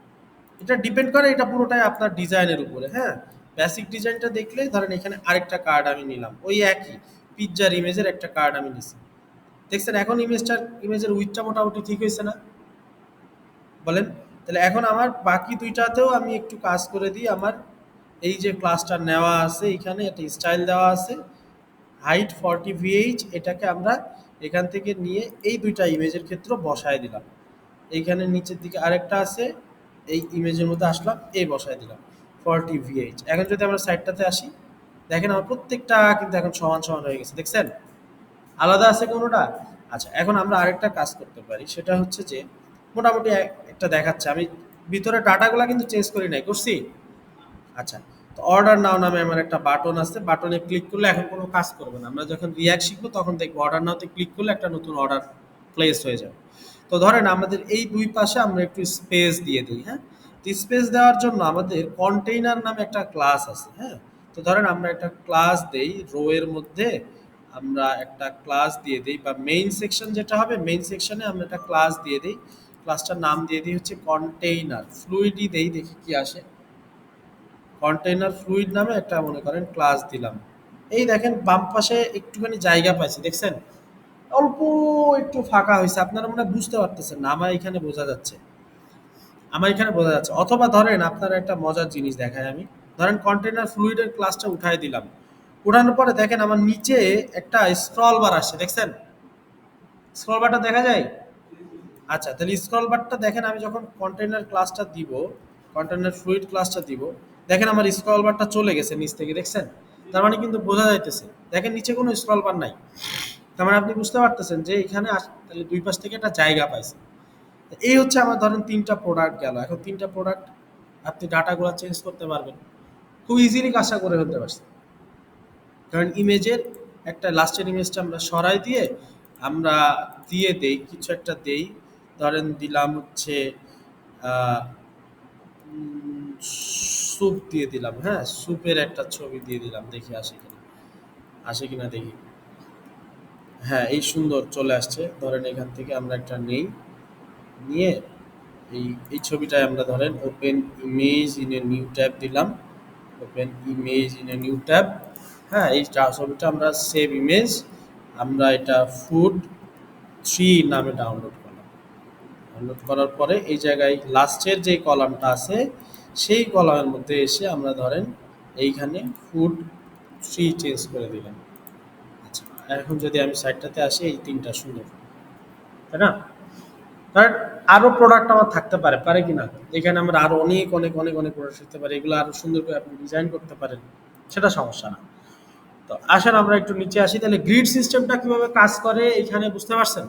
[SPEAKER 1] এটা ডিপেন্ড করে, এটা পুরোটাই আপনার ডিজাইনের উপরে, হ্যাঁ? বেসিক ডিজাইনটা দেখলে ধরেন এখানে আরেকটা কার্ড আমি নিলাম। ওই একই পিজ্জার ইমেজের একটা কার্ড আমি নিছি। দেখছেন এখন ইমেজের উইথটা মোটামুটি ঠিক হইছে না? বলেন? তাহলে এখন আমার বাকি ২ টাতেও আমি একটু কাজ করে দিই। আমার এই যে ক্লাসটা নেওয়া আছে, এখানে একটা স্টাইল দেওয়া আছে। হাইট 40 VH, এটাকে আমরা এখান থেকে নিয়ে এই ২ টা ইমেজের ক্ষেত্রে বসায় দিলাম। এইখানে নিচের দিকে আরেকটা আছে, এই ইমেজের মধ্যে আসলাম, এই বসায় দিলাম 40 VH। এখন যদি আমরা সাইডটাতে আসি, দেখেন আমার প্রত্যেকটা কিন্তু এখন সমান, সমান হয়ে গেছে। দেখছেন? আলাদা আছে কোনোটা? আচ্ছা, এখন আমরা আরেকটা কাজ করতে পারি। সেটা হচ্ছে যে মোটামুটি একটা দেখাচ্ছে। আমি ভিতরে ডাটাগুলা কিন্তু চেঞ্জ করি নাই। করছি? আচ্ছা। তো অর্ডার নাও নামে আমার একটা বাটন আছে। বাটনে ক্লিক করলে এখন কোনো কাজ করবে না। আমরা যখন রিঅ্যাক্ট শিখবো তখন দেখবো অর্ডার নাওতে ক্লিক করলে একটা নতুন অর্ডার প্লেস হয়ে যাবে। তো ধরেন আমাদের এই ২ পাশে আমরা একটু স্পেস দিয়ে দেই, হ্যাঁ? তো স্পেস দেওয়ার জন্য আমাদের কন্টেইনার নামে একটা ক্লাস আছে, হ্যাঁ? তো ধরেন আমরা একটা ক্লাস দেই রো এর মধ্যে, আমরা একটা ক্লাস দিয়ে দেই, বা মেইন সেকশন যেটা হবে, মেইন সেকশনে আমরা একটা ক্লাস দিয়ে দেই। ক্লাসটার নাম দিয়ে দিই হচ্ছে কন্টেইনার। ফ্লুইডই দেই, দেখি কি আসে। কন্টেইনার ফ্লুইড নামে একটা মনে করেন ক্লাস দিলাম। এই দেখেন বাম পাশে একটুখানি জায়গা পাইছি, দেখছেন? অল্প একটু ফাঁকা হয়েছে, আপনারা মনে হয় বুঝতে পারতেছেন না, আমার এখানে বোঝা যাচ্ছে। আমার এখানে বোঝা যাচ্ছে। অথবা ধরেন আপনারা একটা মজার জিনিস দেখাই আমি। ধরেন কন্টেইনার ফ্লুইডের ক্লাসটা উঠাই দিলাম। উঠানোর পরে দেখেন আমার নিচে একটা স্ক্রল বার আসছে, দেখছেন? স্ক্রল বারটা দেখা যায়? আচ্ছা, তাহলে স্ক্রল বারটা দেখেন, আমি যখন কন্টেইনার ক্লাসটা দিব, কন্টেইনার ফ্লুইড ক্লাসটা দিব, দেখেন আমার স্ক্রল বারটা চলে গেছে নিচ থেকে, দেখছেন? তার মানে কিন্তু বোঝা যাইতেছে। দেখেন নিচে কোনো স্ক্রল বার নাই। তার মানে আপনি বুঝতে পারতেছেন যে এখানে তাহলে ২ পাশ থেকে একটা জায়গা পাইছে। এই হচ্ছে আমার ধরেন ৩ টা প্রোডাক্ট গেল। এখন ৩ টা প্রোডাক্ট আপনি ডাটাগুলা চেঞ্জ করতে পারবেন। খুব ইজিলি কাজটা করে ফেলতে পারছেন। কারণ ইমেজের একটা লাস্টের ইমেজটা আমরা সরাই দিয়ে আমরা দিয়ে দেই, কিছু একটা দেই। ধরেন দিলাম হচ্ছে আহ, স্যুপ দিয়ে দিলাম, হ্যাঁ? স্যুপের একটা ছবি দিয়ে দিলাম, দেখি আসে কিনা। আসে কিনা দেখি। হ্যাঁ, এই সুন্দর চলে আসছে। ধরেন এখান থেকে আমরা একটা নেই, নিয়ে এই এই ছবিটায় আমরা ধরেন open image in a new tab দিলাম। Open image in a new tab. হ্যাঁ, এই ছবিটা আমরা সেভ ইমেজ, আমরা এটা ফুড 3 নামে ডাউনলোড করলাম। ডাউনলোড করার পরে এই জায়গায় লাস্টের যে কলামটা আছে, সেই কলামের মধ্যে এসে আমরা ধরেন এইখানে ফুড 3 চেঞ্জ করে দিলাম। আচ্ছা, এখন যদি আমি সাইডটাতে আসি, এই ৩টা সুন্দর, তাই না? কারণ আরো প্রোডাক্ট আমার থাকতে পারে, পারে কি না? এখানে আমরা আরো অনেক অনেক অনেক অনেক প্রোডাক্ট শিখতে পারি, এগুলো আরো সুন্দর করে আপনি ডিজাইন করতে পারেন, সেটা সমস্যা না। তো আসেন আমরা একটু নিচে আসি, তাহলে গ্রিড সিস্টেমটা কিভাবে কাজ করে এখানে বুঝতে পারছেন?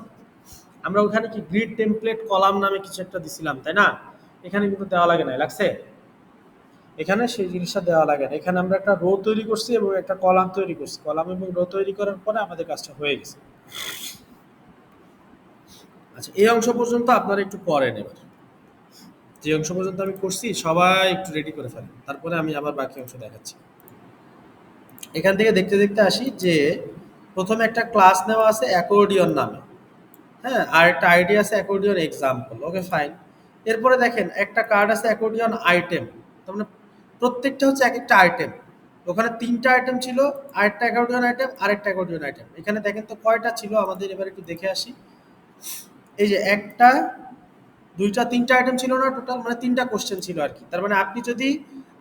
[SPEAKER 1] আমরা ওখানে কি গ্রিড টেমপ্লেট কলাম নামে কিছু একটা দিছিলাম, তাই না? এখানে কিন্তু দেওয়া লাগে না, লাগছে? এখানে সেই জিনিসটা দেওয়া লাগে না। এখানে আমরা একটা রো তৈরি করছি এবং একটা কলাম তৈরি করছি। কলাম এবং রো তৈরি করার পরে আমাদের কাজটা হয়ে গেছে। আচ্ছা, এই অংশ পর্যন্ত আপনারা একটু করেন এবার। যে অংশ পর্যন্ত আমি করছি সবাই একটু রেডি করে ফেলেন, তারপরে আমি আবার বাকি অংশ দেখাচ্ছি। এখান থেকে দেখতে দেখতে আসি যে প্রথমে একটা ক্লাস নেওয়া আছে অ্যাকর্ডিয়ন নামে, হ্যাঁ? আর একটা আইডি আছে অ্যাকর্ডিয়ন এক্সাম্পল, ওকে ফাইন। এরপরে দেখেন একটা কার্ড আছে অ্যাকর্ডিয়ন আইটেম, তার মানে প্রত্যেকটা হচ্ছে এক একটা আইটেম। ওখানে ৩টা আইটেম ছিল, আরেকটা অ্যাকর্ডিয়ন আইটেম, আরেকটা অ্যাকর্ডিয়ন আইটেম। এখানে দেখেন তো কয়টা ছিল আমাদের, এবার একটু দেখে আসি। এই যে একটা, ২টা, ৩টা আইটেম ছিল না টোটাল, মানে ৩টা কোশ্চেন ছিল আরকি। তার মানে আপনি যদি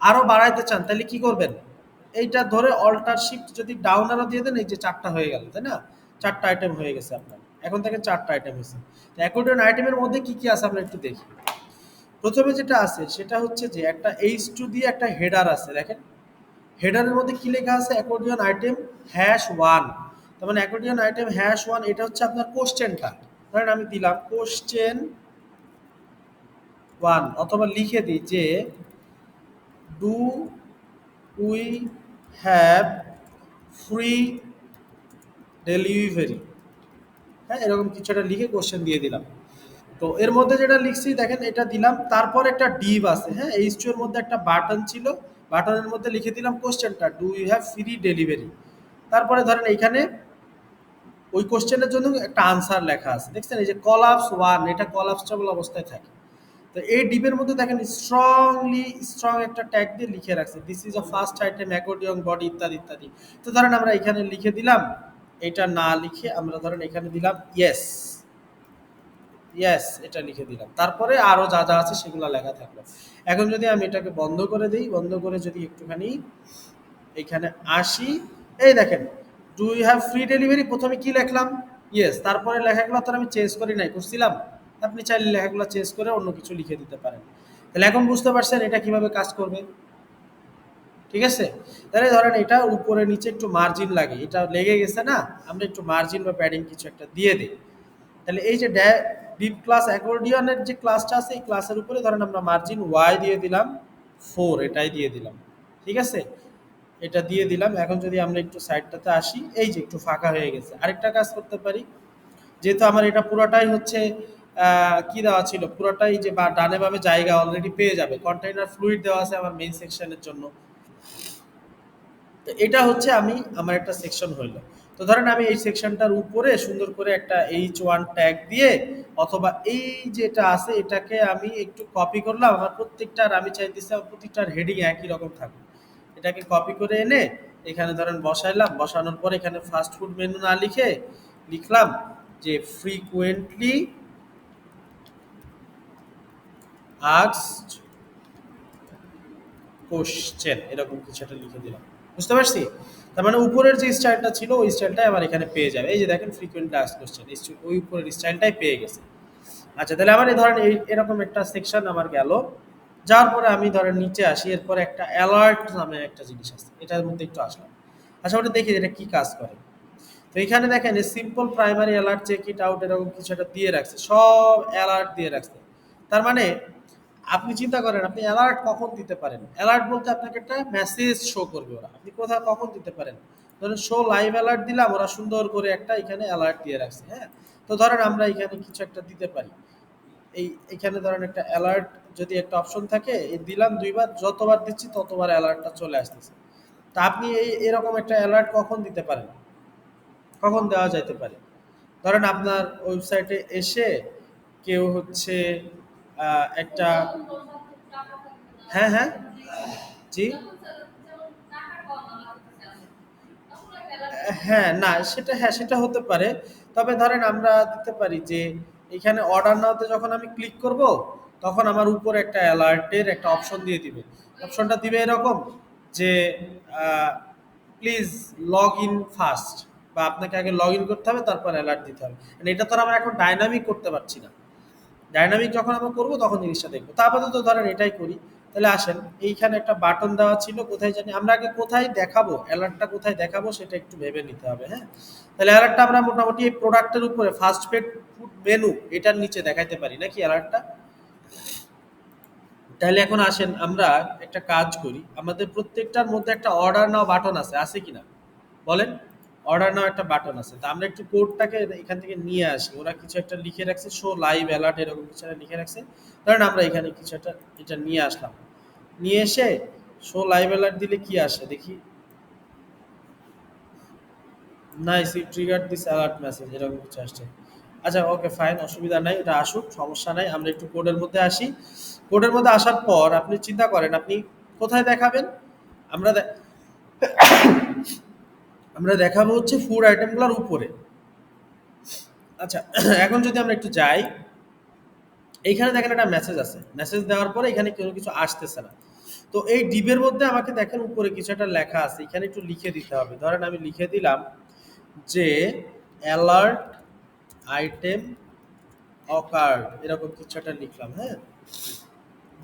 [SPEAKER 1] আরো বাড়াইতে চান তাহলে কি করবেন? এইটা ধরে অল্টার শিফট যদি ডাউন অ্যারো দিয়ে দেন, এই যে ৪টা হয়ে গেল, তাই না? ৪টা আইটেম হয়ে গেছে আপনার। এখন থেকে 4টা আইটেম হয়েছে। তো অ্যাকর্ডিয়ন আইটেমের মধ্যে কি কি আছে আমরা একটু দেখি। প্রথমে যেটা আছে সেটা হচ্ছে যে একটা H2 দিয়ে একটা হেডার আছে, দেখেন হেডারের মধ্যে কি লেখা আছে, অ্যাকর্ডিয়ন আইটেম #1। তার মানে অ্যাকর্ডিয়ন আইটেম #1 এটা হচ্ছে আপনার কোশ্চেনটা। ধরেন আমি দিলাম কোশ্চেন 1 অথবা লিখে দিই যে do we have free delivery, হ্যাঁ এরকম কিছু একটা লিখে কোশ্চেন দিয়ে দিলাম। তো এর মধ্যে যেটা লিখছি দেখেন এটা দিলাম, তারপর একটা ডিভ আছে, হ্যাঁ H2 এর মধ্যে একটা বাটন ছিল, বাটনের মধ্যে লিখে দিলাম কোশ্চেনটা do you have free delivery. তারপরে ধরেন এইখানে ওই কোশ্চেনের জন্য একটা আনসার লেখা আছে, দেখছেন এই যে কলাপস 1 এটা কলাপসেবল অবস্থায় থাকে। তো এই ডিপের মধ্যে দেখেন স্ট্রং একটা ট্যাগ দিয়ে লিখে রাখছে this is a first item accordion body ইত্যাদি ইত্যাদি। তো ধরেন আমরা এখানে লিখে দিলাম, এটা না লিখে আমরা ধরেন এখানে দিলাম ইয়েস, ইয়েস এটা লিখে দিলাম, তারপরে আরো যা যা আছে সেগুলো লেখা থাকলো। এখন যদি আমি এটাকে বন্ধ করে দিই, বন্ধ করে যদি একটুখানি এখানে আসি, এই দেখেন do you have free delivery, প্রথমে কি লিখলাম ইয়েস, তারপরে লেখাগুলো তো আমি চেঞ্জ করি নাই, করছিলাম। আপনি চাইলে লেখাগুলো চেঞ্জ করে অন্য কিছু লিখে দিতে পারেন। তাহলে এখন বুঝতে পারছেন এটা কিভাবে কাজ করবে, ঠিক আছে। তাহলে ধরেন এটা উপরে নিচে একটু মার্জিন লাগে, এটা লেগে গেছে না, আমরা একটু মার্জিন বা প্যাডিং কিছু একটা দিয়ে দিই। তাহলে এই যে ডিপ ক্লাস অ্যাকর্ডিয়নের যে ক্লাসটা আছে এই ক্লাসের উপরে ধরেন আমরা মার্জিন ওয়াই দিয়ে দিলাম 4, এটাই দিয়ে দিলাম, ঠিক আছে এটা দিয়ে দিলাম। এখন যদি আমরা একটু সাইডটাতে আসি, এই যে একটু ফাঁকা হয়ে গেছে, আরেকটা কাজ করতে পারি, যেহেতু আমার এটা পুরোটাই হচ্ছে কি দেওয়া ছিল, পুরোটাই যে বা ডানে বামে জায়গা অলরেডি পেয়ে যাবে, কন্টেইনার ফ্লুইড দেওয়া আছে আমার মেইন সেকশনের জন্য। তো এটা হচ্ছে আমি আমার একটা সেকশন হইলো। তো ধরেন আমি এই সেকশনটার উপরে সুন্দর করে একটা H1 ট্যাগ দিয়ে অথবা এই যেটা আছে এটাকে আমি একটু কপি করলাম, আমার প্রত্যেকটার আমি চাইতেছি আমার প্রত্যেকটার হেডিং একই রকম থাকবে। এটাকে কপি করে এনে এখানে ধরেন বসাইলাম, বসানোর পর এখানে ফাস্ট ফুড মেনু না লিখে লিখলাম যে ফ্রিকুয়েন্টলি আস্কড কোশ্চেন, এরকম কিছু একটা লিখে দিলাম, বুঝতে পারছি। তার মানে উপরের যে স্টাইলটা ছিল ওই স্টাইলটাই আমার এখানে পেয়ে যাবে, এই যে দেখেন ফ্রিকোয়েন্টলি আস্কড কোশ্চেন ওই উপরের স্টাইলটাই পেয়ে গেছে। আচ্ছা তাহলে আমার এই ধরেন এরকম একটা সেকশন আমার গেল, যাওয়ার পরে আমি ধরেন নিচে আসি, এরপরে একটা অ্যালার্ট নামে একটা জিনিস আছে, এটার মধ্যে একটু আসলাম। আচ্ছা ওটা দেখি এটা কি কাজ করে। তো এখানে দেখেন simple primary alert check it out এরকম কিছু একটা দিয়ে রাখছে, সব অ্যালার্ট দিয়ে রাখছে। তার মানে আপনি চিন্তা করেন আপনি অ্যালার্ট কখন দিতে পারেন, অ্যালার্ট বলতে আপনাকে একটা মেসেজ শো করবে ওরা, আপনি কোথায় কখন দিতে পারেন। ধরেন শো লাইভ অ্যালার্ট দিলাম, ওরা সুন্দর করে একটা এখানে অ্যালার্ট দিয়ে রাখছে, হ্যাঁ। তো ধরেন আমরা এখানে কিছু একটা দিতে পারি, এখানে ধরেন একটা অ্যালার্ট যদি একটা অপশন থাকে, এই দিলাম 2বার, যতবার দিচ্ছি ততবার অ্যালার্টটা চলে আসতেছে। তা আপনি এরকম একটা অ্যালার্ট কখন দিতে পারেন, কখন দেওয়া যাইতে পারে। ধরেন আপনার ওয়েবসাইটে এসে কেউ হচ্ছে একটা, হ্যাঁ হ্যাঁ জি, হ্যাঁ না সেটা, হ্যাঁ সেটা হতে পারে। তবে ধরেন আমরা দিতে পারি যে এখানে অর্ডার নাওতে যখন আমি ক্লিক করব তখন আমার উপরে একটা অ্যালার্টের একটা অপশন দিয়ে দিবে, অপশনটা দিবে এরকম যে প্লিজ লগ ইন ফার্স্ট, বা আপনাকে আগে লগ ইন করতে হবে তারপর অ্যালার্ট দিতে হবে। মানে এটা তো আর আমরা এখন ডাইনামিক করতে পারছি না, ডাইনামিক যখন আমরা করবো তখন জিনিসটা দেখবো। তা আপাতত ধরেন এটাই করি। তাহলে আসেন এইখানে একটা বাটন দেওয়া ছিল, কোথায় জানি আমরা আগে কোথায় দেখাবো অ্যালার্টটা, কোথায় দেখাবো সেটা একটু ভেবে নিতে হবে, হ্যাঁ। তাহলে অ্যালার্টটা আমরা মোটামুটি এই প্রোডাক্টের উপরে ফার্স্ট ফুড মেনু এটার নিচে দেখাইতে পারি নাকি অ্যালার্টটা। তাহলে এখন আসেন আমরা একটা কাজ করি, আমাদের প্রত্যেকটার মধ্যে একটা অর্ডার নাও বাটন আছে, আছে কিনা বলেন। অর্ডার নাও একটা বাটন আছে, তা আমরা একটু কোডটাকে এখান থেকে নিয়ে আসি, ওরা কিছু একটা লিখে রাখছে শো লাইভ অ্যালার্ট এরকম কিছু একটা লিখে রাখছে। ধরেন আমরা এখানে কিছু একটা এটা নিয়ে আসলাম, নিয়ে এসে শো লাইভ অ্যালার্ট দিলে কি আসে দেখি, nice you trigger this alert message এরকম কিছু আসছে। আচ্ছা ওকে ফাইন, অসুবিধা নাই, এটা আসুক, সমস্যা নাই। আমরা একটু কোডের মধ্যে আসি, কোডের মধ্যে আসার পর আপনি চিন্তা করেন আপনি কোথায় দেখাবেন। আমরা আমরা দেখাবো হচ্ছে ফুড আইটেমগুলোর উপরে। আচ্ছা এখন যদি আমরা একটু যাই, এইখানে দেখেন একটা মেসেজ আছে, মেসেজ দেওয়ার পরে এখানে কোনো কিছু আসতেছে না। তো এই ডিবের মধ্যে আমাকে দেখেন উপরে কিছু একটা লেখা আছে, এখানে একটু লিখে দিতে হবে। ধরেন আমি লিখে দিলাম যে অ্যালার্ট আইটেম অকার্ড এরকম কিছু একটা লিখলাম, হ্যাঁ,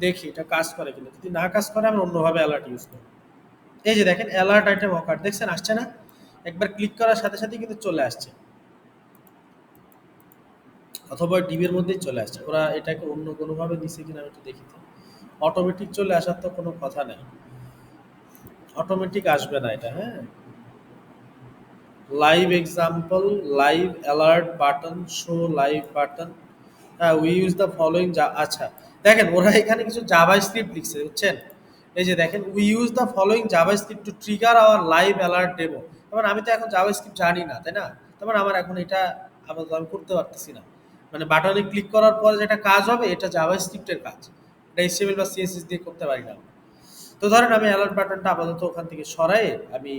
[SPEAKER 1] দেখি এটা কাজ করে কিনা। যদি না কাজ করে আমরা অন্যভাবে অ্যালার্ট ইউজ করি। এই যে দেখেন অ্যালার্ট আইটেম অকার্ড, দেখছেন আসছে না? একবার ক্লিক করার সাথে সাথে কিন্তু চলে আসছে, অথবা ডিবির মধ্যেই চলে আসছে। ওরা এটাকে অন্য কোনোভাবে দিছে কিনা আমি একটু দেখি। অটোমেটিক চলে আসার তো কোনো কথা নাই, অটোমেটিক আসবে না এটা, হ্যাঁ। Live example, live alert button, show live button, হ্যাঁ, উই ইউজ দ্য ফলোইং। আচ্ছা দেখেন ওরা এখানে কিছু জাভা স্ক্রিপ্ট লিখছে, বুঝছেন? এই যে দেখেন we use the following JavaScript to trigger our live alert demo. তারপর আমি তো এখন জাভা স্ক্রিপ্ট জানি না, তাই না? তারপর আমার এখন এটা আপাতত আমি করতে পারতেছি না। মানে বাটনে ক্লিক করার পরে যেটা কাজ হবে এটা জাভা স্ক্রিপ্টের কাজ, এটা এইচটিএমএল বা সিএসএস দিয়ে করতে পারি না। তো ধরেন আমি অ্যালার্ট বাটনটা আপাতত ওখান থেকে সরাই আমি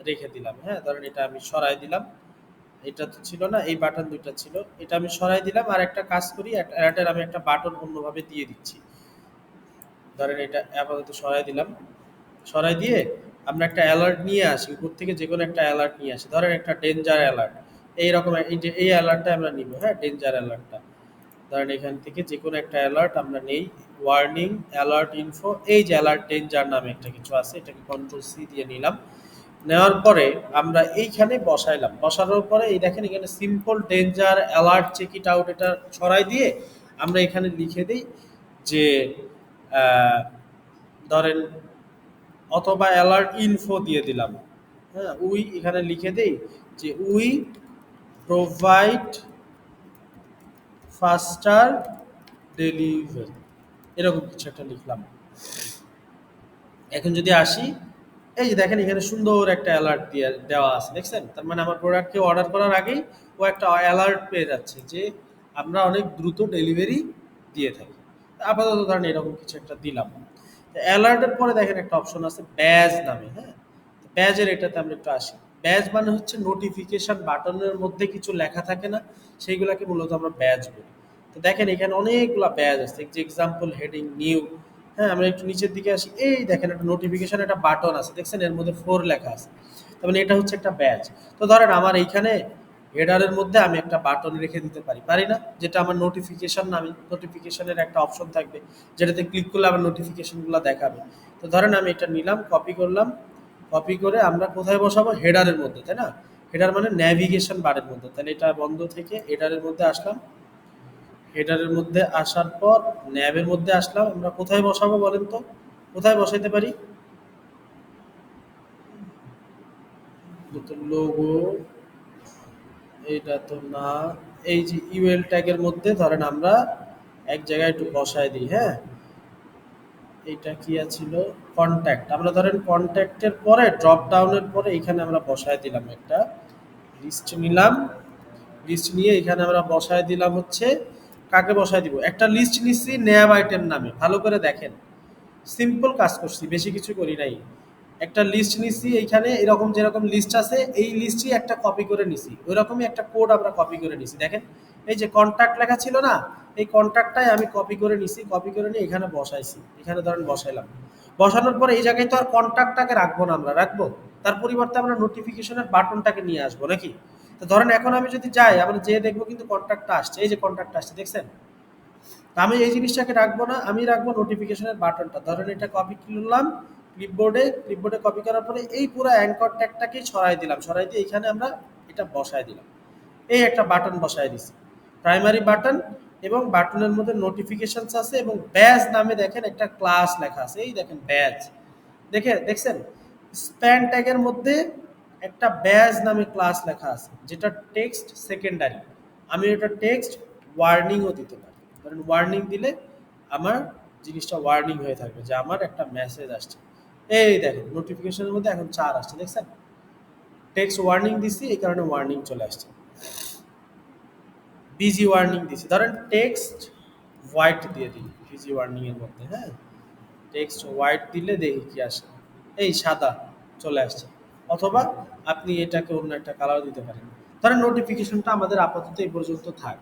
[SPEAKER 1] রেখে দিলাম, হ্যাঁ, ধরেন এটা আমি সরাই দিলাম। এটা তো ছিল না, এই বাটন দুইটা ছিল, এটা আমি সরাই দিলাম। আর একটা কাজ করি, অ্যালার্টের আমি একটা বাটন অন্যভাবে দিয়ে দিচ্ছি। ধরেন এটা আপাতত সরাই দিলাম, সরাই দিয়ে আমরা একটা অ্যালার্ট নিয়ে আসি, উপর থেকে যে কোনো একটা অ্যালার্ট নিয়ে আসি। ধরেন একটা ডেঞ্জার অ্যালার্ট, এইরকম এই যে এই অ্যালার্টটা আমরা নিব, হ্যাঁ, ডেঞ্জার অ্যালার্টটা। ধরেন এখান থেকে যে কোনো একটা অ্যালার্ট আমরা নেই, ওয়ার্নিং অ্যালার্ট ইনফো, এই যে অ্যালার্ট ডেঞ্জার নামে একটা কিছু আছে, এটাকে কন্ট্রোল সি দিয়ে নিলাম। নেওয়ার পরে আমরা এইখানে বসাইলাম, বসানোর পরে এই দেখেন এখানে simple danger alert check it out এটা ছড়াই দিয়ে আমরা এখানে লিখে দিই যে আহ, ধরেন অথবা অ্যালার্ট ইনফো দিয়ে দিলাম, হ্যাঁ, উই এখানে লিখে দেই যে উই প্রোভাইড ফাস্টার ডেলিভারি, এরকম কিছু একটা লিখলাম। এখন যদি আসি, এই যে দেখেন এখানে সুন্দর একটা অ্যালার্ট দিয়ে দেওয়া আছে, দেখছেন? তার মানে আমার প্রোডাক্টকে অর্ডার করার আগেই ও একটা অ্যালার্ট পেয়ে যাচ্ছে যে আমরা অনেক দ্রুত ডেলিভারি দিয়ে থাকি। আপাতত ধরেন এরকম কিছু একটা দিলাম। অ্যালার্টের পরে দেখেন একটা অপশন আছে ব্যাজ নামে, হ্যাঁ, ব্যাজের এটাতে আমরা একটু আসি। ব্যাজ মানে হচ্ছে নোটিফিকেশন বাটনের মধ্যে কিছু লেখা থাকে না, সেইগুলাকে মূলত আমরা ব্যাজ বলি। তো দেখেন এখানে অনেকগুলা ব্যাজ আছে, যে এক্সাম্পল হেডিং নিউ, হ্যাঁ, আমরা একটু নিচের দিকে আসি, এই দেখেন একটা নোটিফিকেশন একটা বাটন আছে, দেখছেন এর মধ্যে 4 লেখা আছে, তার মানে এটা হচ্ছে একটা ব্যাজ। তো ধরেন আমার এইখানে হেডারের মধ্যে আমি একটা বাটন রেখে দিতে পারি, পারি না? যেটা আমার নোটিফিকেশন নামে, নোটিফিকেশনের একটা অপশন থাকবে যেটাতে ক্লিক করলে আমার নোটিফিকেশনগুলো দেখাবে। তো ধরেন আমি এটা নিলাম, কপি করলাম, কপি করে আমরা কোথায় বসাবো? হেডারের মধ্যে, তাই না? হেডার মানে ন্যাভিগেশন বারের মধ্যে। তাহলে এটা বন্ধ থেকে হেডারের মধ্যে আসলাম, হেডারের মধ্যে আসার পর ন্যাবের মধ্যে আসলাম। আমরা কোথায় বসাবো বলেন তো? কোথায় বসাইতে পারি? লোগো, এইটা তো না। এই যে ইউএল ট্যাগের মধ্যে ধরেন আমরা এক জায়গায় একটু বসায় দিই, হ্যাঁ। এইটা কি ছিল? কন্ট্যাক্ট। আমরা ধরেন কন্ট্যাক্টের পরে ড্রপ ডাউনের পরে এখানে আমরা বসায় দিলাম একটা লিস্ট নিলাম, লিস্ট নিয়ে এখানে আমরা বসায় দিলাম হচ্ছে, কাকে বসায় দিব? একটা লিস্ট নিচ্ছি ন্যাব আইটেম নামে, ভালো করে দেখেন, সিম্পল কাজ করছি, বেশি কিছু করি নাই। একটা লিস্ট নিছি, এইখানে এরকম যেরকম লিস্ট আছে এই লিস্টই একটা কপি করে নিছি, ওইরকমই একটা কোড আমরা কপি করে নিছি। দেখেন এই যে কন্ট্যাক্ট লেখা ছিল না, এই কন্ট্যাক্টটাই আমি কপি করে নিছি, কপি করে নিয়ে এখানে বসাইছি, এখানে ধরেন বসাইলাম। বসানোর পরে এই জায়গায় তো আর কন্ট্যাক্টটাকে রাখবো না, আমরা রাখবো তার পরিবর্তে আমরা নোটিফিকেশনের বাটনটাকে নিয়ে আসবো নাকি? তো ধরেন এখন আমি যদি যাই, আমরা যেয়ে দেখবো কিন্তু কন্ট্যাক্টটা আসছে, এই যে কন্ট্যাক্টটা আসছে, দেখছেন? তা আমি এই জিনিসটাকে রাখবো না, আমি রাখবো নোটিফিকেশনের বাটনটা। ধরেন এটা কপি করলাম ক্লিপবোর্ডে, ক্লিপবোর্ডে কপি করার পরে এই পুরো অ্যাঙ্কর ট্যাগটাকেই ছড়াই দিলাম, ছড়াই দিয়ে এখানে আমরা এটা বসায় দিলাম। এই একটা বাটন বসায় দিছি, প্রাইমারি বাটন, এবং বাটনের মধ্যে নোটিফিকেশনস আছে এবং ব্যাজ নামে দেখেন একটা ক্লাস লেখা আছে, এই দেখেন ব্যাজ, দেখছেন? স্প্যান ট্যাগের মধ্যে একটা ব্যাজ নামে ক্লাস লেখা আছে যেটা টেক্সট সেকেন্ডারি। আমি এটা টেক্সট ওয়ার্নিংও দিতে পারি। কারণ ওয়ার্নিং দিলে আমার জিনিসটা ওয়ার্নিং হয়ে থাকবে যে আমার একটা মেসেজ আসছে। এই দেখেন নোটিফিকেশনের মধ্যে এখন 4 আসছে, দেখছেন? টেক্সট ওয়ার্নিং দিছি, এই কারণে ওয়ার্নিং চলে আসছে। বিজি ওয়ার্নিং দিছি, ধরেন টেক্সট হোয়াইট দিয়ে দিই বিজি ওয়ার্নিং এর মধ্যে, হ্যাঁ, টেক্সট হোয়াইট দিলে দেখি কি আসে, এই সাদা চলে আসছে। অথবা আপনি এটাকে অন্য একটা কালার দিতে পারেন। ধরেন নোটিফিকেশনটা আমাদের আপাতত এই পর্যন্ত থাক।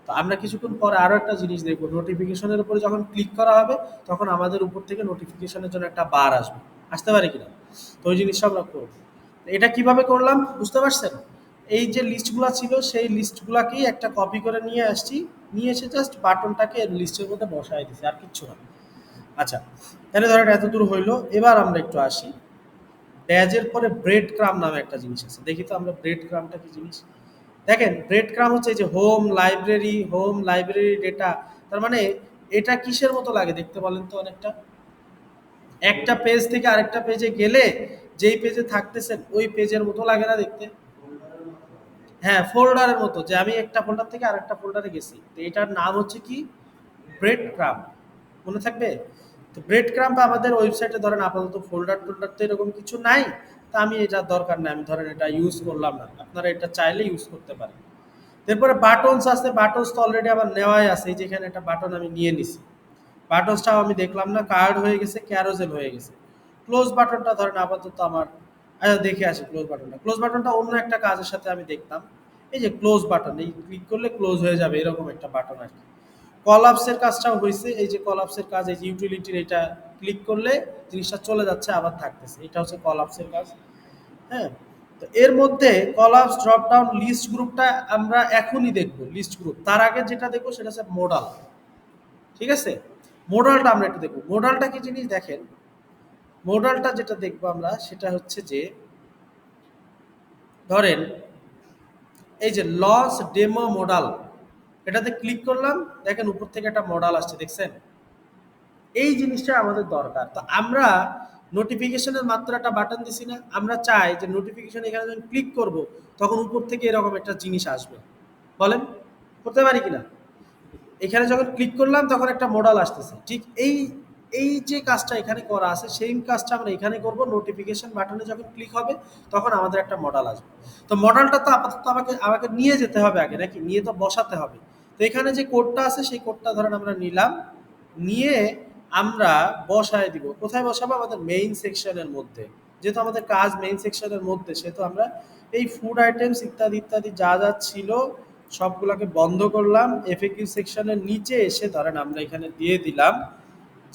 [SPEAKER 1] তো আমরা কিছুক্ষণ পরে আরো একটা জিনিস দেখবো, নোটিফিকেশনের উপরে যখন ক্লিক করা হবে তখন আমাদের উপর থেকে নোটিফিকেশনের জন্য একটা বার আসবে, আসতে পারে কিনা? তো ওই জিনিসটা আমরা করবো। এটা কিভাবে করলাম বুঝতে পারছেন? এই যে লিস্টগুলো ছিল সেই লিস্টগুলাকেই একটা কপি করে নিয়ে আসছি, নিয়ে এসে জাস্ট বাটনটাকে লিস্টের মধ্যে বসায় দিছি, আর কিচ্ছু না। আচ্ছা, তাহলে ধরেন এত দূর হইলো। এবার আমরা একটু আসি, ড্যাজের পরে ব্রেড ক্রাম নামে একটা জিনিস আছে। দেখি তো আমরা ব্রেড ক্রামটা কি জিনিস। দেখেন ব্রেড ক্রাম হচ্ছে এই যে হোম লাইব্রেরি ডেটা। তার মানে এটা কিসের মতো লাগে দেখতে বলেন তো? অনেকটা একটা পেজ থেকে আরেকটা পেজে গেলে যেই পেজে থাকতেছেন ওই পেজের মতো লাগে না দেখতে? হ্যাঁ, ফোল্ডারের মতো, যে আমি একটা ফোল্ডার থেকে আরেকটা ফোল্ডারে গেছি। তো এটার নাম হচ্ছে কি? Bread crumb. মনে থাকবে? তো ব্রেড ক্রাম্ব আমাদের ওয়েবসাইটে ধরেন আপাতত ফোল্ডার টোল্ডার তো এরকম কিছু নাই। তা আমি এটার দরকার নাই, আমি ধরেন এটা ইউজ করলাম না। আপনারা এটা চাইলে ইউজ করতে পারেন। এরপরে বাটনস আছে, বাটনস তো অলরেডি আমার নেওয়াই আছে। এই যেখানে একটা বাটন আমি নিয়ে নিছি, বাটনসটাও আমি দেখলাম না, কার্ড হয়ে গেছে, ক্যারোজেল হয়ে গেছে। ক্লোজ বাটনটা ধরেন আপাতত আমার, আচ্ছা দেখে আসি ক্লোজ বাটনটা। ক্লোজ বাটনটা অন্য একটা কাজের সাথে আমি দেখতাম। এই যে ক্লোজ বাটন, এই ক্লিক করলে ক্লোজ হয়ে যাবে, এরকম একটা বাটন আর কি। কলাপসের কাজটাও হয়েছে, এই যে কলাপসের কাজ, এই যে ইউটিলিটির এটা ক্লিক করলে জিনিসটা চলে যাচ্ছে আবার থাকতেছে, এটা হচ্ছে কলাপসের কাজ। হ্যাঁ, তো এর মধ্যে কলাপস ড্রপ ডাউন লিস্ট গ্রুপটা আমরা এখনই দেখবো। লিস্ট গ্রুপ তার আগে যেটা দেখবো সেটা হচ্ছে মোডাল। ঠিক আছে, মোডালটা আমরা একটু দেখবো। মোডালটা কি জিনিস দেখেন, মোডালটা যেটা দেখবো আমরা সেটা হচ্ছে যে ধরেন এই যে লস ডেমো মোডাল, এটাতে ক্লিক করলাম, দেখেন উপর থেকে একটা মডাল আসছে, দেখছেন? এই জিনিসটা আমাদের দরকার। তো আমরা নোটিফিকেশনের মাত্র একটা বাটন দিছি না, আমরা চাই যে নোটিফিকেশন এখানে যখন ক্লিক করব তখন উপর থেকে এরকম একটা জিনিস আসবে। বলেন করতে পারি কিনা? এখানে যখন ক্লিক করলাম তখন একটা মডাল আসতেছে। ঠিক এই এই যে কাজটা এখানে করা আছে সেম কাজটা আমরা এখানে করব। নোটিফিকেশন বাটনে যখন ক্লিক হবে তখন আমাদের একটা মডাল আসবে। তো মডালটা তো আপাতত আমাকে আমাকে নিয়ে যেতে হবে আগে, নাকি? নিয়ে তো বসাতে হবে। তো এখানে যে কোডটা আছে সেই কোডটা ধরেন আমরা নিলাম, নিয়ে আমরা বসায় দিব। কোথায় বসাবো? আমাদের মেইন সেকশনের মধ্যে। যেহেতু আমাদের কাজ মেইন সেকশনের মধ্যে, সেহেতু আমরা এই ফুড আইটেমস ইত্যাদি ইত্যাদি যা যা ছিল সবগুলোকে বন্ধ করলাম। এফএকিউ সেকশনের নিচে এসে ধরেন আমরা এখানে দিয়ে দিলাম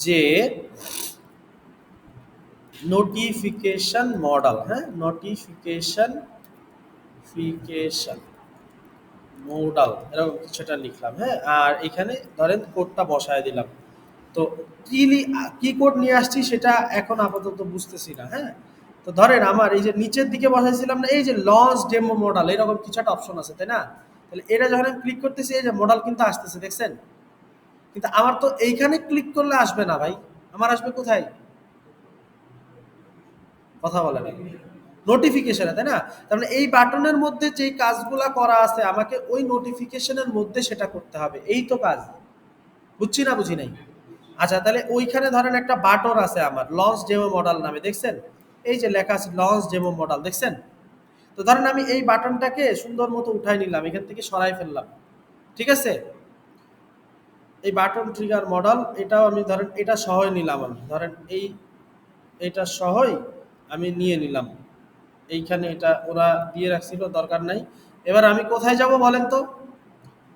[SPEAKER 1] যে নোটিফিকেশন মডেল। হ্যাঁ, নোটিফিকেশন ফিকেশন মডেল এরকম কিছুটা লিখলাম। হ্যাঁ, আর এখানে ধরেন কোডটা বসায় দিলাম। তো কি কোড নিয়ে আসছি সেটা এখন আপাতত বুঝতেছি না। হ্যাঁ, তো ধরেন আমার এই যে নিচের দিকে বসাইছিলাম না, এই যে লঞ্চ ডেমো মডেল এরকম কিছু একটা অপশন আছে, তাই না? তাহলে এটা যখন আমি ক্লিক করতেছি এই যে মডেল কিন্তু আসতেছে, দেখছেন? কিন্তু আমার তো এইখানে ক্লিক করলে আসবে না ভাই, আমার আসবে কোথায়? কথা বলে না, নোটিফিকেশনে, তাই না? তার মানে এই বাটনের মধ্যে যেই কাজগুলা করা আছে আমাকে ওই নোটিফিকেশনের মধ্যে সেটা করতে হবে, এই তো কাজ। বুঝছি না বুঝি নাই? আচ্ছা, তাহলে ওইখানে ধরেন একটা বাটন আছে আমার লঞ্চ ডেমো মডেল নামে, দেখছেন? এই যে লেখা আছে লঞ্চ ডেমো মডেল, দেখছেন? তো ধরেন আমি এই বাটনটাকে সুন্দর মতো উঠাই নিলাম, এখান থেকে সরাই ফেললাম। ঠিক আছে, এই বাটন ট্রিগার মডেল এটাও আমি ধরেন এটা সহই নিলাম, আমি ধরেন এইটা সহই আমি নিয়ে নিলাম। এইখানে এটা ওরা দিয়ে রাখছিল, দরকার নাই। এবার আমি কোথায় যাব বলেন তো?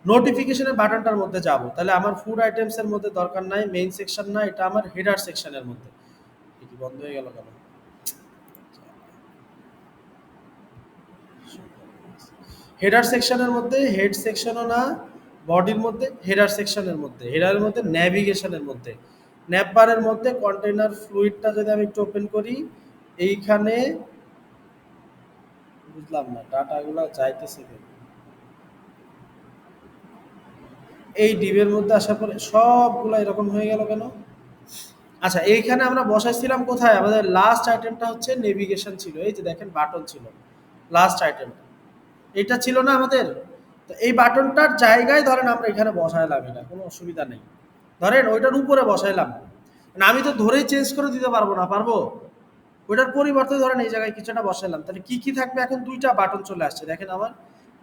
[SPEAKER 1] নোটিফিকেশনের বাটনটার মধ্যে যাব। তাহলে আমার ফুড আইটেমস এর মধ্যে দরকার নাই, মেইন সেকশন না, এটা আমার হেডার সেকশনের মধ্যে। কি বন্ধ হয়ে গেল কেন? হেডার সেকশনের মধ্যে, হেড সেকশনও না, বডির মধ্যে, হেডার সেকশনের মধ্যে, হেডারের মধ্যে, ন্যাভিগেশনের মধ্যে, ন্যাপবারের মধ্যে কন্টেইনার ফ্লুইডটা যদি আমি একটু ওপেন করি, এইখানে বুঝলাম না ডাটাগুলো যাইতেছে কেন? এই ডিবের মধ্যে আসার পরে সবগুলো এরকম হয়ে গেল কেন? আচ্ছা, এইখানে আমরা বসাইছিলাম কোথায়? আমাদের লাস্ট আইটেমটা হচ্ছে নেভিগেশন ছিল, এই যে দেখেন বাটন ছিল লাস্ট আইটেমটা, এটা ছিল না আমাদের? তো এই বাটনটার জায়গায় ধরেন আমরা এখানে বসাইলাম, এটা কোনো অসুবিধা নেই। ধরেন ওইটার উপরে বসাইলাম, না আমি তো ধরেই চেঞ্জ করে দিতে পারবো না, পারবো? ওইটার পরিবর্তে ধরেন এই জায়গায় কিছুটা বসাইলাম, তাহলে কি কি থাকবে? এখন দুইটা বাটন চলে আসছে, দেখেন আমার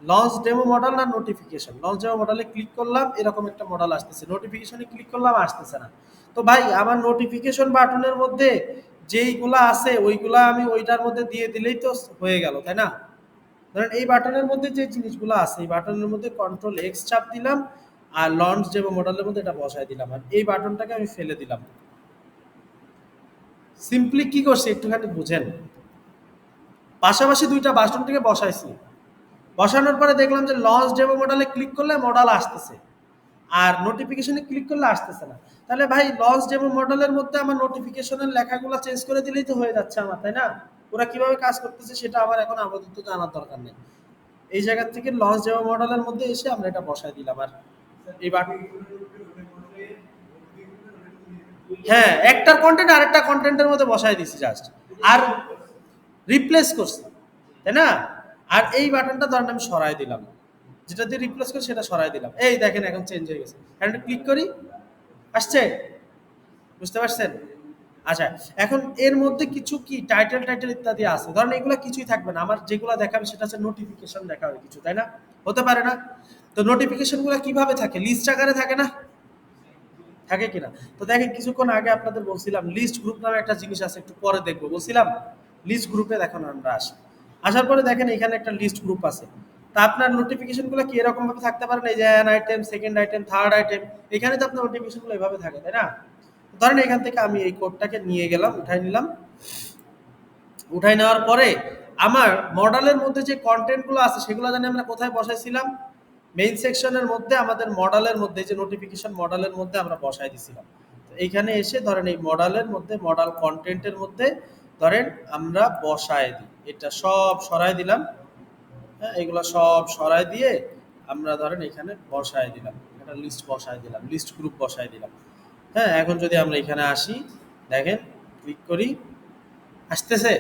[SPEAKER 1] লঞ্চ ডেমো মডেল না নোটিফিকেশন। লঞ্চ ডেমো মডেলে ক্লিক করলাম, এরকম একটা মডেল আসতেছে, নোটিফিকেশনে ক্লিক করলাম, আসতেছে না। তো ভাই আমার নোটিফিকেশন বাটনের মধ্যে যেইগুলা আছে ওইগুলা আমি ওইটার মধ্যে দিয়ে দিলেই তো হয়ে গেল, তাই না? ধরেন এই বাটনের মধ্যে যে জিনিসগুলো আছে এই বাটনের মধ্যে কন্ট্রোল এক্স চাপ দিলাম, আর লঞ্চ ডেমো মডেলের মধ্যে এটা বসায় দিলাম, আর এই বাটনটাকে আমি ফেলে দিলাম। সিম্পলি কি করছি একটুখানি বুঝেন। পাশাপাশি দুইটা বাটনটাকে বসাইছি, বসানোর পরে দেখলাম যে লঞ্চ ডেমো মডেলে ক্লিক করলে মডেল আসতেছে, আর নোটিফিকেশনে ক্লিক করলে আসতেছে না। তাহলে ভাই লঞ্চ ডেমো মডেলের মধ্যে আমার নোটিফিকেশনের লেখাগুলো চেঞ্জ করে দিলেই তো হয়ে যাচ্ছে আমার, তাই না? ওরা কিভাবে কাজ করতেছে সেটা আমার এখন আপাতত জানার দরকার নেই। এই জায়গা থেকে লঞ্চ ডেমো মডেলের মধ্যে এসে আমরা এটা বসায় দিলাম। আর এবার হ্যাঁ, একটার কন্টেন্ট আরেকটা কন্টেন্টের মধ্যে বসায় দিছি জাস্ট, আর রিপ্লেস করছি, তাই না? আর এই বাটনটা ধরেন আমি সরাই দিলাম, যেটা দিয়ে রিপ্লেস করি সেটা সরাই দিলাম, এই দেখেন এখন চেঞ্জ হয়ে গেছে। এখন ক্লিক করি, আসছে, বুঝতে পারছেন? আচ্ছা, এখন এর মধ্যে কিছু কি টাইটেল টাইটেল ইত্যাদি আছে, ধরেন এগুলো কিছুই থাকবে না, আমার যেগুলো দেখাবে সেটা হচ্ছে নোটিফিকেশন দেখাবে কিছু, তাই না? হতে পারে না? তো নোটিফিকেশন গুলো কিভাবে থাকে, লিস্ট আকারে থাকে না? থাকে কিনা? তো দেখেন কিছুক্ষণ আগে আপনাদের বলছিলাম লিস্ট গ্রুপ নামে একটা জিনিস আছে, একটু পরে দেখবো বলছিলাম। লিস্ট গ্রুপে দেখুন আমরা আসি, আসার পরে দেখেন এখানে একটা লিস্ট গ্রুপ আছে। তা আপনার নোটিফিকেশন গুলো কি এরকম ভাবে থাকতে পারে না, এই যে an item, second item, third item, এখানে তো আপনার নোটিফিকেশন গুলো এভাবে থাকে, তাই না? ধরেন এখান থেকে আমি এই কোডটাকে নিয়ে গেলাম, উঠাই নিলাম, উঠাই নেওয়ার পরে আমার মডেলের মধ্যে যে কন্টেন্ট গুলো আছে সেগুলো জানি আমরা কোথায় বসাইছিলাম, মেইন সেকশনের মধ্যে আমাদের মডেলের মধ্যে যে নোটিফিকেশন মডেলের মধ্যে আমরা বসাই দিছিলাম। তো এইখানে এসে ধরেন এই মডেলের মধ্যে মডেল কন্টেন্টের মধ্যে ধরেন আমরা বসায় দিই, এটা সব সরাই দিলাম। হ্যাঁ, এগুলো সব সরাই দিয়ে আমরা ধরেন এখানে বসায় দিলাম, একটা লিস্ট বসায় দিলাম, লিস্ট গ্রুপ বসায় দিলাম। হ্যাঁ, এখন যদি আমরা এখানে আসি, দেখেন ক্লিক করি, আসতেছে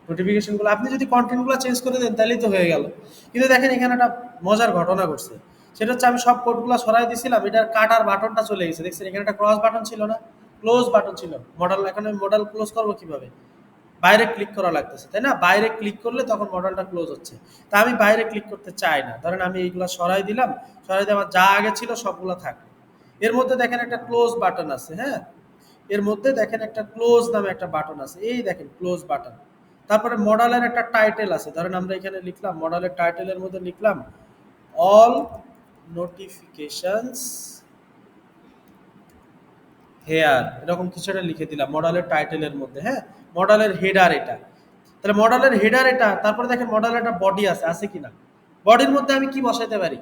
[SPEAKER 1] নোটিফিকেশনগুলো। আপনি যদি কন্টেন্টগুলো চেঞ্জ করে দেন তাহলেই তো হয়ে গেল। কিন্তু দেখেন এখানে একটা মজার ঘটনা ঘটছে, সেটা হচ্ছে আমি সব কোডগুলো সরাই দিছিলাম, এটার কাটার বাটনটা চলে গেছে, দেখছেন এখানে একটা ক্রস বাটন ছিল না, ক্লোজ বাটন ছিল। মডেল, এখন আমি মডেল ক্লোজ করবো কিভাবে? বাইরে ক্লিক করা লাগতেছে, তাই না? বাইরে ক্লিক করলে তখন মডেলটা ক্লোজ হচ্ছে। তা আমি বাইরে ক্লিক করতে চাই না, ধরেন আমি এইগুলো সরাই দিলাম, সরাই দিয়ে আমার যা আগে ছিল সবগুলো থাকবে। এর মধ্যে দেখেন একটা ক্লোজ বাটন আছে, হ্যাঁ, এর মধ্যে দেখেন একটা ক্লোজ নামে একটা বাটন আছে, এই দেখেন ক্লোজ বাটন। তারপরে মডেলের একটা টাইটেল আছে, ধরেন আমরা এখানে লিখলাম, মডেলের টাইটেলের মধ্যে লিখলাম অল নোটিফিকেশনস হেয়ার, এরকম কিছু একটা লিখে দিলাম মডেলের টাইটেলের মধ্যে। হ্যাঁ, মডেলের হেডার এটা, তাহলে মডেলের হেডার এটা। তারপরে দেখেন মডেলের একটা বডি আছে কিনা, বডির মধ্যে আমি কি বসাইতে পারি,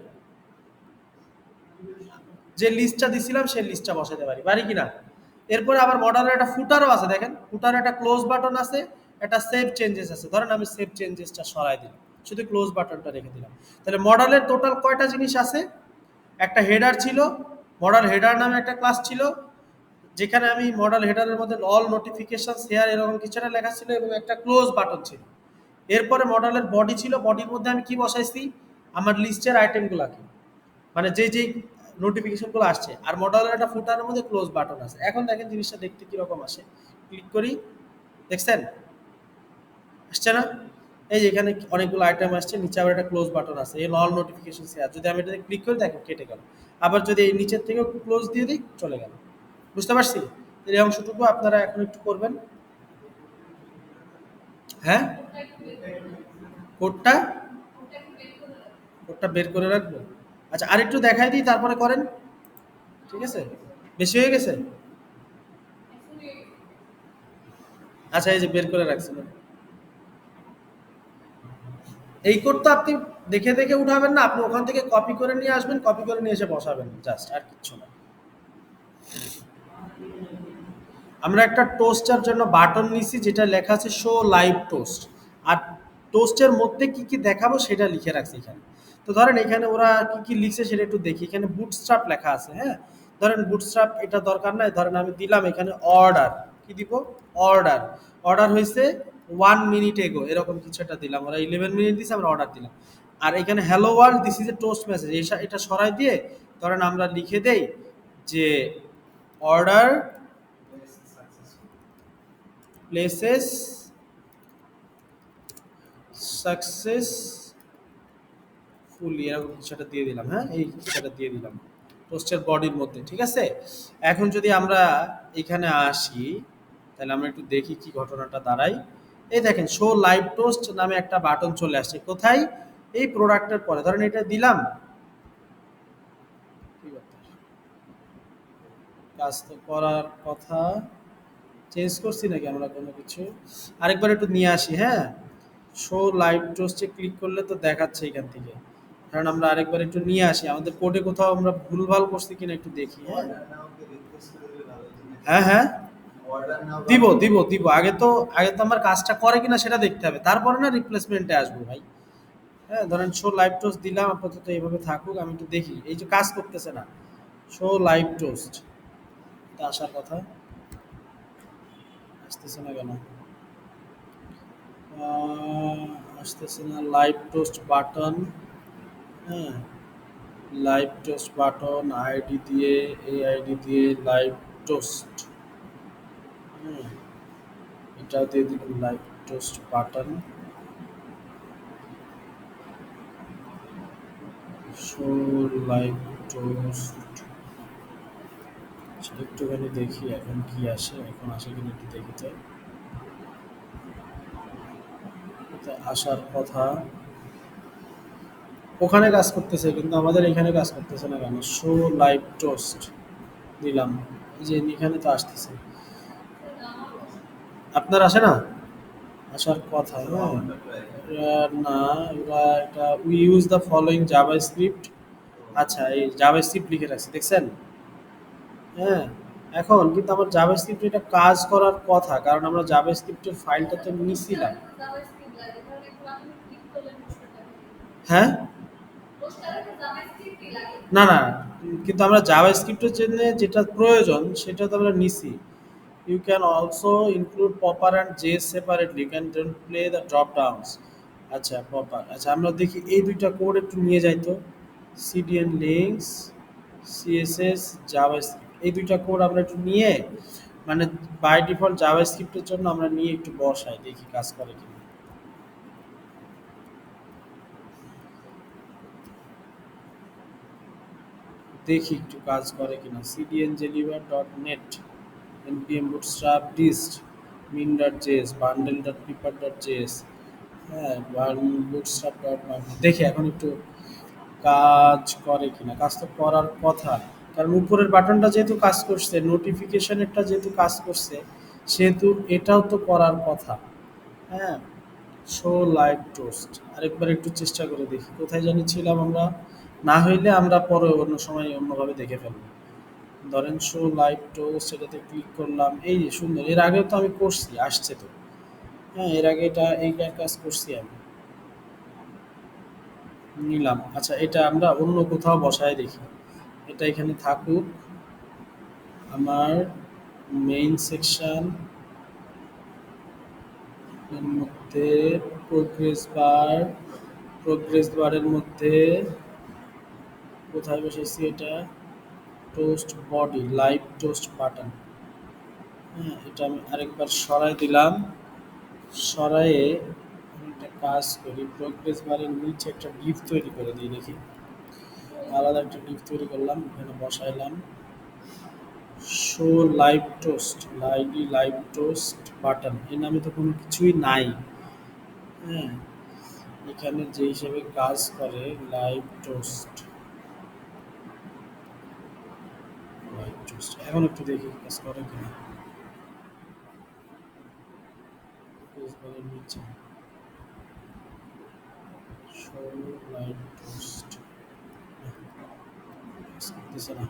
[SPEAKER 1] যে লিস্টটা দিছিলাম সেই লিস্টটা বসাইতে পারি, পারি কিনা? এরপরে আবার মডেলের একটা ফুটারও আছে, দেখেন ফুটারে একটা ক্লোজ বাটন আছে, একটা সেভ চেঞ্জেস আছে, ধরেন আমি সেভ চেঞ্জেসটা সরাই দিলাম, শুধু ক্লোজ বাটনটা রেখে দিলাম। তাহলে মডেলের টোটাল কয়টা জিনিস আছে, একটা হেডার ছিল, মডেল হেডার নামে একটা ক্লাস ছিল, যেখানে আমি মডেল হেডারের মধ্যে অল নোটিফিকেশন শেয়ার এরকম কিছু একটা লেখা ছিল, এবং একটা ক্লোজ বাটন ছিল। এরপরে মডেলের বডি ছিল, বডির মধ্যে আমি কি বসাইছি, আমার লিস্টের আইটেমগুলোকে, মানে যেই নোটিফিকেশনগুলো আসছে। আর মডেলের একটা ফুটারের মধ্যে ক্লোজ বাটন আছে। এখন দেখেন জিনিসটা দেখতে কিরকম আসে, ক্লিক করি, দেখছেন আসছে না? এই যে এখানে অনেকগুলো আইটেম আসছে, নিচে আবার একটা ক্লোজ বাটন আছে, এই অল নোটিফিকেশন শেয়ার, যদি আমি এটাতে ক্লিক করি দেখেন কেটে গেল। আবার যদি এই নিচের থেকেও ক্লোজ দিয়ে দিই চলে গেল। বুঝতে পারছি? এই অংশটুকু আপনারা এখন একটু করবেন। হ্যাঁ, কোডটা কোডটা বের করে রাখবো। আচ্ছা, আরেকটু দেখাই দিই তারপরে করেন, ঠিক আছে? বেশি হয়ে গেছে? আচ্ছা, এই যে বের করে রাখছিলাম। এই কোডটা আপনি দেখে দেখে উঠাবেন না, আপনি ওখান থেকে কপি করে নিয়ে আসবেন, কপি করে নিয়ে এসে বসাবেন, জাস্ট, আর কিচ্ছু না। আমরা একটা টোস্টের জন্য বাটন নিছি, যেটা লেখা আছে শো লাইভ টোস্ট, আর টোস্টের মধ্যে কি কি দেখাবো সেটা লিখে রাখছি এখানে। তো ধরেন এখানে ওরা কি কি লিখছে সেটা একটু দেখি, এখানে বুটস্ট্র্যাপ লেখা আছে, হ্যাঁ, ধরেন বুটস্ট্র্যাপ এটা দরকার নাই, ধরেন আমি দিলাম এখানে অর্ডার, কি দিব, অর্ডার, অর্ডার হয়েছে 1 মিনিট এগো, এরকম কিছু একটা দিলাম, ওরা 11 মিনিট দিছে, আমরা অর্ডার দিলাম। আর এখানে hello world this is a toast message, এটা সরাই দিয়ে ধরেন আমরা লিখে দেই যে অর্ডার প্লেসেস সাকসেসফুলি, এরকম কিছুটা দিয়ে দিলাম। হ্যাঁ, এই কিছুটা দিয়ে দিলাম পোস্টের বডির মধ্যে, ঠিক আছে? এখন যদি আমরা এখানে আসি, তাহলে আমরা একটু দেখি কি ঘটনাটা দাঁড়ায়। এই দেখেন শো লাইভ টোস্ট নামে একটা বাটন চলে আসছে, কোথায়, এই প্রোডাক্টের পরে, ধরেন এটা দিলাম, কি ব্যাপার? কাজ তো করার কথা, চেঞ্জ করছি নাকি আমরা কোনো কিছু, আরেকবার একটু নিয়ে আসি। হ্যাঁ, শো লাইভ টোস্টে ক্লিক করলে তো দেখাচ্ছে এখান থেকে। কারণ আমরা আরেকবার একটু নিয়ে আসি আমাদের কোডে কোথাও আমরা ভুলভাল করছি কিনা একটু দেখি। হ্যাঁ
[SPEAKER 2] অর্ডার নাওকে রিপ্লেস করে দিলে ভালো হতো নাকি?
[SPEAKER 1] হ্যাঁ হ্যাঁ
[SPEAKER 2] অর্ডার নাও
[SPEAKER 1] দিব আগে তো আমার কাজটা করে কিনা সেটা দেখতে হবে, তারপরে না রিপ্লেসমেন্টে আসবো ভাই। হ্যাঁ ধরেন শো লাইভ টোস্ট দিলাম, আপাতত এইভাবে থাকুক, আমি একটু দেখি এই যে কাজ করতেছে না। শো লাইভ টোস্ট আসার কথা, আসতেছে না কেন? আহ, আসতেছে না লাইভ টোস্ট বাটন। হ্যাঁ লাইভ টোস্ট বাটন আইডি দিয়ে, এই আইডি দিয়ে লাইভ টোস্ট। হুম এটাও দিয়ে দিলাম live toast button. Show live toast, একটুখানি দেখি এখন কি আসে, এখন আসে কিনা একটু দেখি তো। এটা আসার কথা, ওখানে কাজ করতেছে কিন্তু আমাদের এখানে কাজ করতেছে না কেন? শো লাইভ টোস্ট দিলাম, এই যে এখানে তো আসতেছে, আপনার আসে না? আসার কথা। হ্যাঁ না ওরা এটা we use the following Java script. আচ্ছা এই জাভা স্ক্রিপ্ট লিখে রাখছি দেখছেন? হ্যাঁ এখন কিন্তু আমার জাভা স্ক্রিপ্ট এটা কাজ করার কথা, কারণ আমরা জাভা স্ক্রিপ্টের ফাইলটা তো নিছিলাম। হ্যাঁ না না কিন্তু আমরা জাভা স্ক্রিপ্টের জন্য যেটা প্রয়োজন সেটা তো আমরা নিছি। You can also include popper and JS separately, can don't play the drop downs. আচ্ছা পপার, আচ্ছা আমরা দেখি এই দুইটা কোড একটু নিয়ে যাই তো। CDN links, CSS, Java script, এই দুইটা কোড আমরা একটু নিয়ে, মানে বাই ডিফল্ট জাভা স্ক্রিপ্টের জন্য আমরা নিয়ে একটু বসাই দেখি কাজ করে কিনা। দেখি একটু কাজ করে কিনা। CDN jsDelivr dot net, npm bootstrap dist, min.js, bundle.prepar.js, হ্যাঁ bootstrap ডট দেখি এখন একটু কাজ করে কিনা। কাজ তো করার কথা, কারণ উপরের বাটনটা যেহেতু কাজ করছে, নোটিফিকেশনেরটা যেহেতু কাজ করছে, সেহেতু এটাও তো করার কথা। হ্যাঁ শো লাইভ টোস্ট আরেকবার একটু চেষ্টা করে দেখি, কোথায় জানি ছিলাম আমরা। না হইলে আমরা পরে অন্য সময় অন্যভাবে দেখে ফেলবো। ধরেন শো লাইভ টোস্ট, এটাতে ক্লিক করলাম, এই যে সুন্দর, এর আগেও তো আমি করছি, আসছে তো। হ্যাঁ এর আগে এটা এইটার কাজ করছি আমি, নিলাম। আচ্ছা এটা আমরা অন্য কোথাও বসায় দেখি, এটা এখানে থাকুক আমার মেইন সেকশন এর মধ্যে, প্রোগ্রেস বার, প্রোগ্রেস বারের মধ্যে কোথায় বসেছি এটা, toast body live toast button. হ্যাঁ এটা আমি আরেকবার সরাই দিলাম, সরায়ে আমি একটা কাজ করি, প্রোগ্রেস বারের নিচে একটা ডিপ তৈরি করে দিই দেখি। আলাদা একটা ডিপ তৈরি করলাম, এখানে বসাইলাম show live toast, lively live toast button, এর নামে তো কোনো কিছুই নাই। হ্যাঁ এখানে যে হিসেবে কাজ করে লাইভ টোস্ট, লাইভ টোস্ট এখন একটু দেখি কাজ করে কিনা। প্রোগ্রেস বারের নিচে শো লাইভ টোস্ট, কাজ করতেছে না।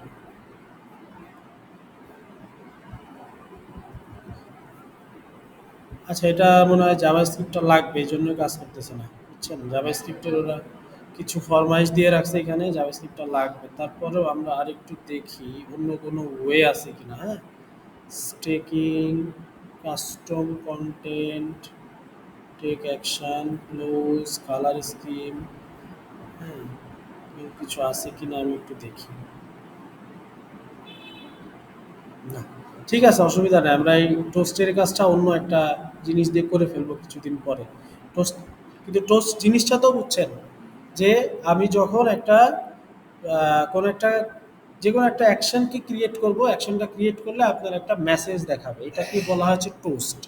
[SPEAKER 1] আচ্ছা এটা মনে হয় জাভাস্ক্রিপ্টটা লাগবে, এই জন্য কাজ করতেছে না, বুঝছেন? জাভাস্ক্রিপ্টের ওরা কিছু ফরমাইশ দিয়ে রাখছে এখানে, জাভাস্ক্রিপ্টটা লাগবে। তারপরেও আমরা আরেকটু দেখি অন্য কোনো ওয়ে আছে কিনা। হ্যাঁ stacking, custom content, take action, close, colour scheme, হ্যাঁ এরকম কিছু আছে কিনা আমি একটু দেখি। না ঠিক আছে অসুবিধা নেই, আমরা এই টোস্টের কাজটা অন্য একটা জিনিস দিয়ে করে ফেলবো কিছুদিন পরে। টোস্ট, কিন্তু টোস্ট জিনিসটা তো বুঝছেন, যে আমি যখন একটা কোনো একটা যে কোনো একটা অ্যাকশনকে ক্রিয়েট করব, অ্যাকশনটা ক্রিয়েট করলে আপনার একটা মেসেজ দেখাবে, এটাকে বলা হচ্ছে টোস্ট।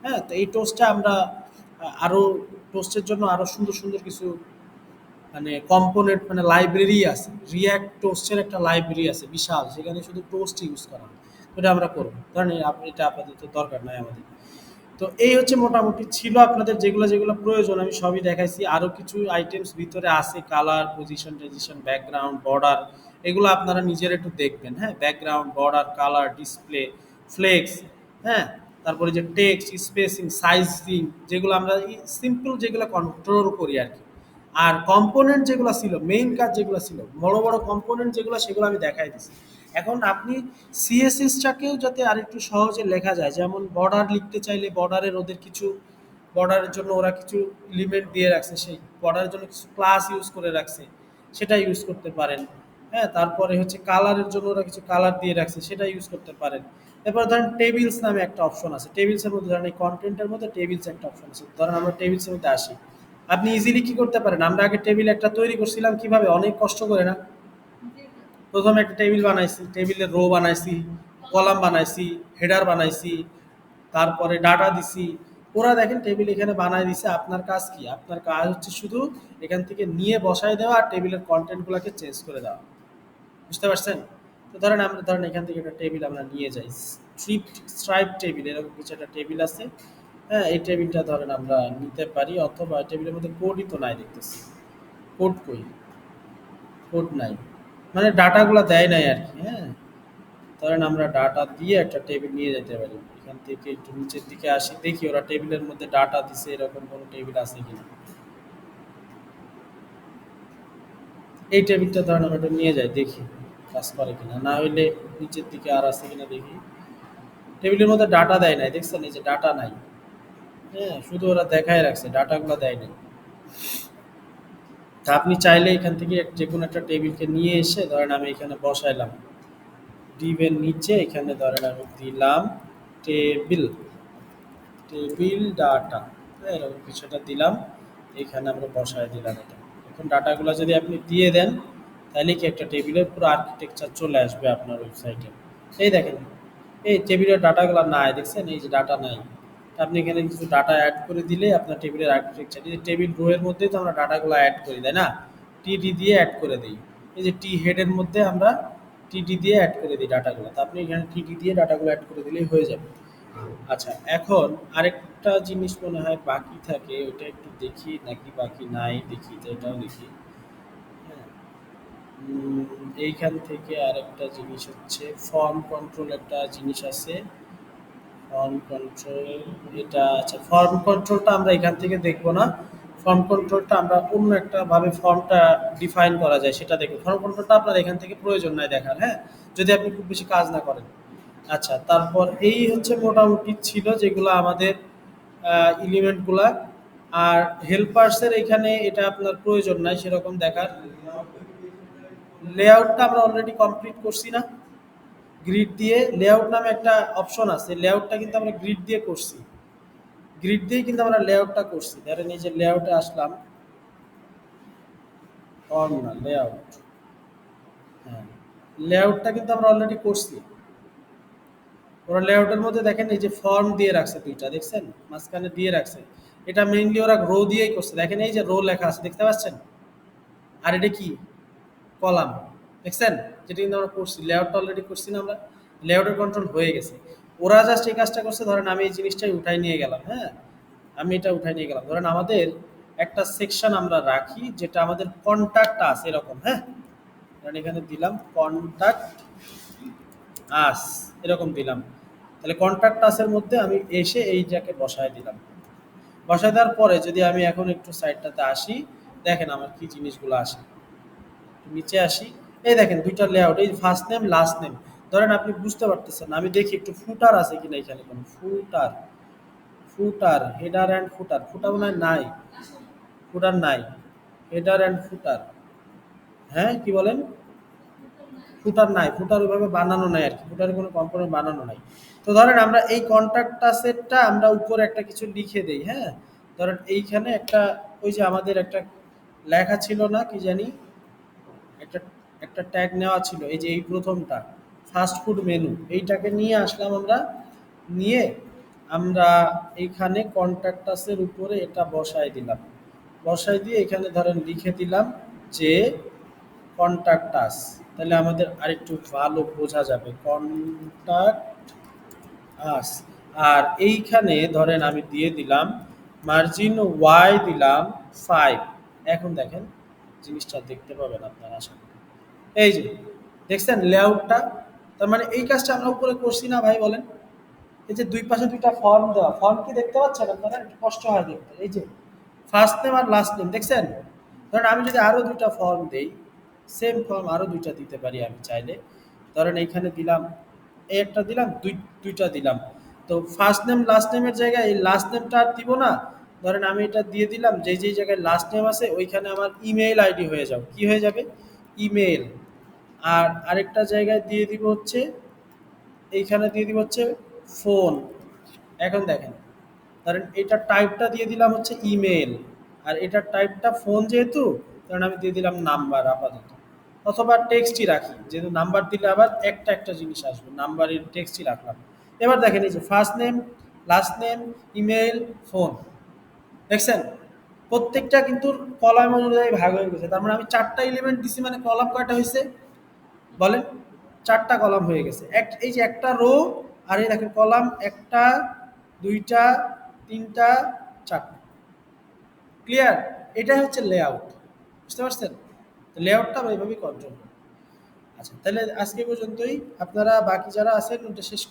[SPEAKER 1] হ্যাঁ তো এই টোস্টটা আমরা আরও, টোস্টের জন্য আরও সুন্দর সুন্দর কিছু মানে কম্পোনেন্ট মানে লাইব্রেরি আছে, রিয়াক্ট টোস্টের একটা লাইব্রেরি আছে বিশাল, সেখানে শুধু টোস্ট ইউজ করা হয়। ওটা আমরা করবো, কারণ এটা আপাতত দরকার নাই আমাদের। তো এই হচ্ছে মোটামুটি ছিল আপনাদের যেগুলো যেগুলো প্রয়োজন আমি সবই দেখাইছি। আরো কিছু আইটেমস ভিতরে আছে, কালার, পজিশন, টেজিশন, ব্যাকগ্রাউন্ড, বর্ডার, এগুলো আপনারা নিজেরা একটু দেখবেন। হ্যাঁ, background, border, colour, display, flex, হ্যাঁ, তারপরে যে টেক্সট, স্পেসিং, সাইজিং, যেগুলো আমরা সিম্পল যেগুলো কন্ট্রোল করি আর কি। আর কম্পোনেন্ট যেগুলো ছিল, মেইন কাজ যেগুলো ছিল, বড় বড় কম্পোনেন্ট যেগুলো, সেগুলো আমি দেখাই দিছি। এখন আপনি সিএসএসটাকেও যাতে আরেকটু সহজে লেখা যায়, যেমন বর্ডার লিখতে চাইলে বর্ডারের ওদের কিছু, বর্ডারের জন্য ওরা কিছু লিমিট দিয়ে রাখছে, সেই বর্ডারের জন্য কিছু ক্লাস ইউজ করে রাখছে, সেটা ইউজ করতে পারেন। হ্যাঁ, তারপরে হচ্ছে কালারের জন্য ওরা কিছু কালার দিয়ে রাখছে, সেটা ইউজ করতে পারেন। এরপর ধরেন টেবিলস নামে একটা অপশন আছে, টেবিলসের মধ্যে ধরেন এই কন্টেন্টের মধ্যে টেবিলস একটা অপশন আছে, ধরেন আমরা টেবিলসের মধ্যে আসি। আপনি ইজিলি কি করতে পারেন, আমরা আগে টেবিল একটা তৈরি করছিলাম কিভাবে, অনেক কষ্ট করে না। প্রথমে একটা টেবিল বানাইছি, টেবিলের রো বানাইছি, কলাম বানাইছি, হেডার বানাইছি, তারপরে ডাটা দিছি। ওরা দেখেন টেবিল এখানে বানায় দিছে, আপনার কাজ কি, আপনার কাজ হচ্ছে শুধু এখান থেকে নিয়ে বসায় দেওয়া আর টেবিলের কন্টেন্টগুলোকে চেঞ্জ করে দেওয়া। বুঝতে পারছেন? তো ধরেন আমরা ধরেন এখান থেকে একটা টেবিল আমরা নিয়ে যাই, স্ট্রাইপ টেবিল, এরকম কিছু একটা টেবিল আছে। হ্যাঁ, এই টেবিলটা ধরেন আমরা নিতে পারি, অথবা টেবিলের মধ্যে কোডই তো নাই দেখতেছি। কোড কই? কোড নাই, মানে ডাটাগুলো দেয় নাই আর কি। হ্যাঁ, ধরেন আমরা ডাটা দিয়ে একটা টেবিল নিয়ে যেতে পারি। এখান থেকে একটু নিচের দিকে আসি, দেখি ওরা টেবিলের মধ্যে ডাটা দিছে এরকম কোনো টেবিল আছে কিনা। এই টেবিলটা ধরেন আমরা একটু নিয়ে যাই, দেখি কাজ করে কিনা, না হইলে নিচের দিকে আর আছে কিনা দেখি। টেবিলের মধ্যে ডাটা দেয় নাই, দেখছেন এই যে ডাটা নাই। হ্যাঁ, শুধু ওরা দেখায় রাখছে, ডাটাগুলো দেয় নাই। তা আপনি চাইলে এখান থেকে যে কোনো একটা টেবিলকে নিয়ে এসে ধরেন আমি এখানে বসাইলাম, ডিভের নিচে এখানে ধরেন আমি দিলাম টেবিল, টেবিল ডাটা, এরকম কিছুটা দিলাম, এখানে আমরা বসায় দিলাম এটা। এখন ডাটাগুলো যদি আপনি দিয়ে দেন, তাহলে কি একটা টেবিলের পুরো আর্কিটেকচার চলে আসবে আপনার ওয়েবসাইটে। এই দেখেন, এই টেবিলের ডাটাগুলো নাই, দেখছেন এই যে ডাটা নাই। তা আপনি এখানে কিছু ডাটা অ্যাড করে দিলে আপনার টেবিলের আর্কিটেকচার, এই যে টেবিল রো এর মধ্যেই তো আমরা ডাটাগুলো অ্যাড করি, তাই না? টিডি দিয়ে অ্যাড করে দিই। এই যে টি হেডের মধ্যে আমরা টিডি দিয়ে অ্যাড করে দিই ডাটাগুলো, তা আপনি এখানে টিডি দিয়ে ডাটাগুলো অ্যাড করে দিলেই হয়ে যাবে। আচ্ছা, এখন আরেকটা জিনিস মনে হয় বাকি থাকে, ওইটা একটু দেখি নাকি বাকি নাই, দেখি তো, এটাও দেখি। হ্যাঁ, এইখান থেকে আরেকটা জিনিস হচ্ছে ফর্ম কন্ট্রোল, একটা জিনিস আছে ফর্ম কন্ট্রোল। এটা আচ্ছা, ফর্ম কন্ট্রোলটা আমরা এখান থেকে দেখবো না। ফর্ম কন্ট্রোলটা আমরা অন্য একটা ভাবে ফর্মটা ডিফাইন করা যায় সেটা দেখবো। ফর্ম কন্ট্রোলটা আপনার এখান থেকে প্রয়োজন নাই দেখার, হ্যাঁ, যদি আপনি খুব বেশি কাজ না করেন। আচ্ছা, তারপর এই হচ্ছে মোটামুটি ছিল যেগুলো আমাদের এলিমেন্টগুলা। আর হেল্পার্সের এখানে এটা আপনার প্রয়োজন নাই সেরকম দেখার। লেআউটটা আমরা অলরেডি কমপ্লিট করছি না, গ্রিড দিয়ে। লেআউট নামে একটা অপশন আছে, লেআউটটা কিন্তু আমরা গ্রিড দিয়ে করছি, গ্রিড দিয়েই কিন্তু আমরা লেআউটটা করছি। ধরেন এই যে লেআউটে আসলাম, ফর্ম না লেআউট, হ্যাঁ, লেআউটটা কিন্তু আমরা অলরেডি করছি। ওরা লেআউটের মধ্যে দেখেন এই যে ফর্ম দিয়ে রাখছে দুইটা, দেখছেন মাঝখানে দিয়ে রাখছে। এটা মেইনলি ওরা রো দিয়েই করছে, দেখেন এই যে রো লেখা আছে, দেখতে পাচ্ছেন? আর এটা কি? কলাম, দেখছেন? যেটা কিন্তু আমরা করছি, লেআউটটা অলরেডি করছি না আমরা, লেআউটের কন্ট্রোল হয়ে গেছে। ওরা জাস্ট এই কাজটা করছে, ধরেন আমি এই জিনিসটাই উঠাই নিয়ে গেলাম। হ্যাঁ, আমি এটা উঠাই নিয়ে গেলাম, ধরেন আমাদের একটা সেকশন আমরা রাখি যেটা আমাদের কন্টাক্ট আছে এরকম। হ্যাঁ, ধরেন এখানে দিলাম কন্টাক্ট আস, এরকম দিলাম। তাহলে কন্টাক্ট আসের মধ্যে আমি এসে এই জায়গাকে বসায় দিলাম। বসায় দেওয়ার পরে যদি আমি এখন একটু সাইডটাতে আসি, দেখেন আমার কি জিনিসগুলো আসে। নিচে আসি, এই দেখেন দুইটা লেআউট, এই ফার্স্ট নেম লাস্ট নেম। ধরেন আপনি বুঝতে পারতেছেন না, আমি দেখি একটু ফুটার আছে কিনা এখানে, কোনো ফুটার, ফুটার হেডার অ্যান্ড ফুটার, ফুটার মনে হয় নাই, ফুটার নাই, হেডার অ্যান্ড ফুটার। হ্যাঁ, কি বলেন? ফুটার নাই, ফুটার ওইভাবে বানানো নাই আর কি, ফুটারের কোনো কম্পোনেন্ট বানানো নাই। তো ধরেন আমরা এই কন্ট্রাক্টটা সেটটা আমরা উপরে একটা কিছু লিখে দেই। হ্যাঁ, ধরেন এইখানে একটা, ওই যে আমাদের একটা লেখা ছিল না কি জানি, একটা একটা ট্যাগ নেওয়া ছিল, এই যে এই প্রথমটা ফাস্ট ফুড মেনু, এইটাকে নিয়ে আসলাম আমরা। নিয়ে আমরা এইখানে কন্ট্রাক্টাসের উপরে এটা বসায় দিলাম, বসায় দিয়ে এখানে ধরেন লিখে দিলাম যে কন্ট্রাক্টাস। তাহলে আমাদের আরেকটু ভালো বোঝা যাবে, কন্ট্যাক্ট আস। আর এইখানে ধরেন আমি দিয়ে দিলাম মার্জিন ওয়াই দিলাম 5। এখন দেখেন জিনিসটা দেখতে পাবেন আপনারা আশা করি। এই যে দেখছেন লেআউটটা, তার মানে এই কাজটা আমরা উপরে করছি না ভাই বলেন? এই যে দুই পাশে দুইটা ফর্ম দেওয়া, ফর্ম কি দেখতে পাচ্ছেন আপনারা? একটু কষ্ট হয় দেখতে। এই যে ফার্স্ট নেম আর লাস্ট নেম দেখছেন? ধরেন আমি যদি আরো দুইটা ফর্ম দেই, সেম ফর্ম আরো দুইটা দিতে পারি আমি চাইলে। ধরেন এইখানে দিলাম, এই একটা দিলাম, দুইটা দিলাম। তো ফার্স্ট নেম লাস্ট নেমের জায়গায় এই লাস্ট নেমটা আর দিব না। ধরেন আমি এটা দিয়ে দিলাম, যেই জায়গায় লাস্ট নেম আছে ওইখানে আমার ইমেইল আইডি হয়ে যাবে। কি হয়ে যাবে? ইমেইল। আর আরেকটা জায়গায় দিয়ে দিব হচ্ছে, এইখানে দিয়ে দিব হচ্ছে ফোন। এখন দেখেন, ধরেন এটার টাইপটা দিয়ে দিলাম হচ্ছে ইমেল, আর এটার টাইপটা ফোন যেহেতু, কারণ আমি দিয়ে দিলাম নাম্বার আপাতত, অথবা টেক্সটই রাখি, যেহেতু নাম্বার দিলে আবার একটা জিনিস আসবে, নাম্বারের টেক্সটই রাখলাম। এবার দেখেন এই যে first name, last name, email, phone, দেখছেন প্রত্যেকটা কিন্তু কলাম অনুযায়ী ভাগ হয়ে গেছে। তার মানে আমি 4টা এলিমেন্ট দিছি, মানে কলাম কয়টা হয়েছে বলেন? 4টা কলাম হয়ে গেছে। এই যে একটা রো, আর এই দেখেন কলাম, একটা, দুইটা, তিনটা, চারটা। ক্লিয়ার? এটাই হচ্ছে লেআউট। বুঝতে পারছেন? লেআউটটা আমরা এইভাবেই কন্ট্রোল করি। আচ্ছা, তাহলে আজকে পর্যন্তই। আপনারা বাকি যারা আছেন ওটা শেষ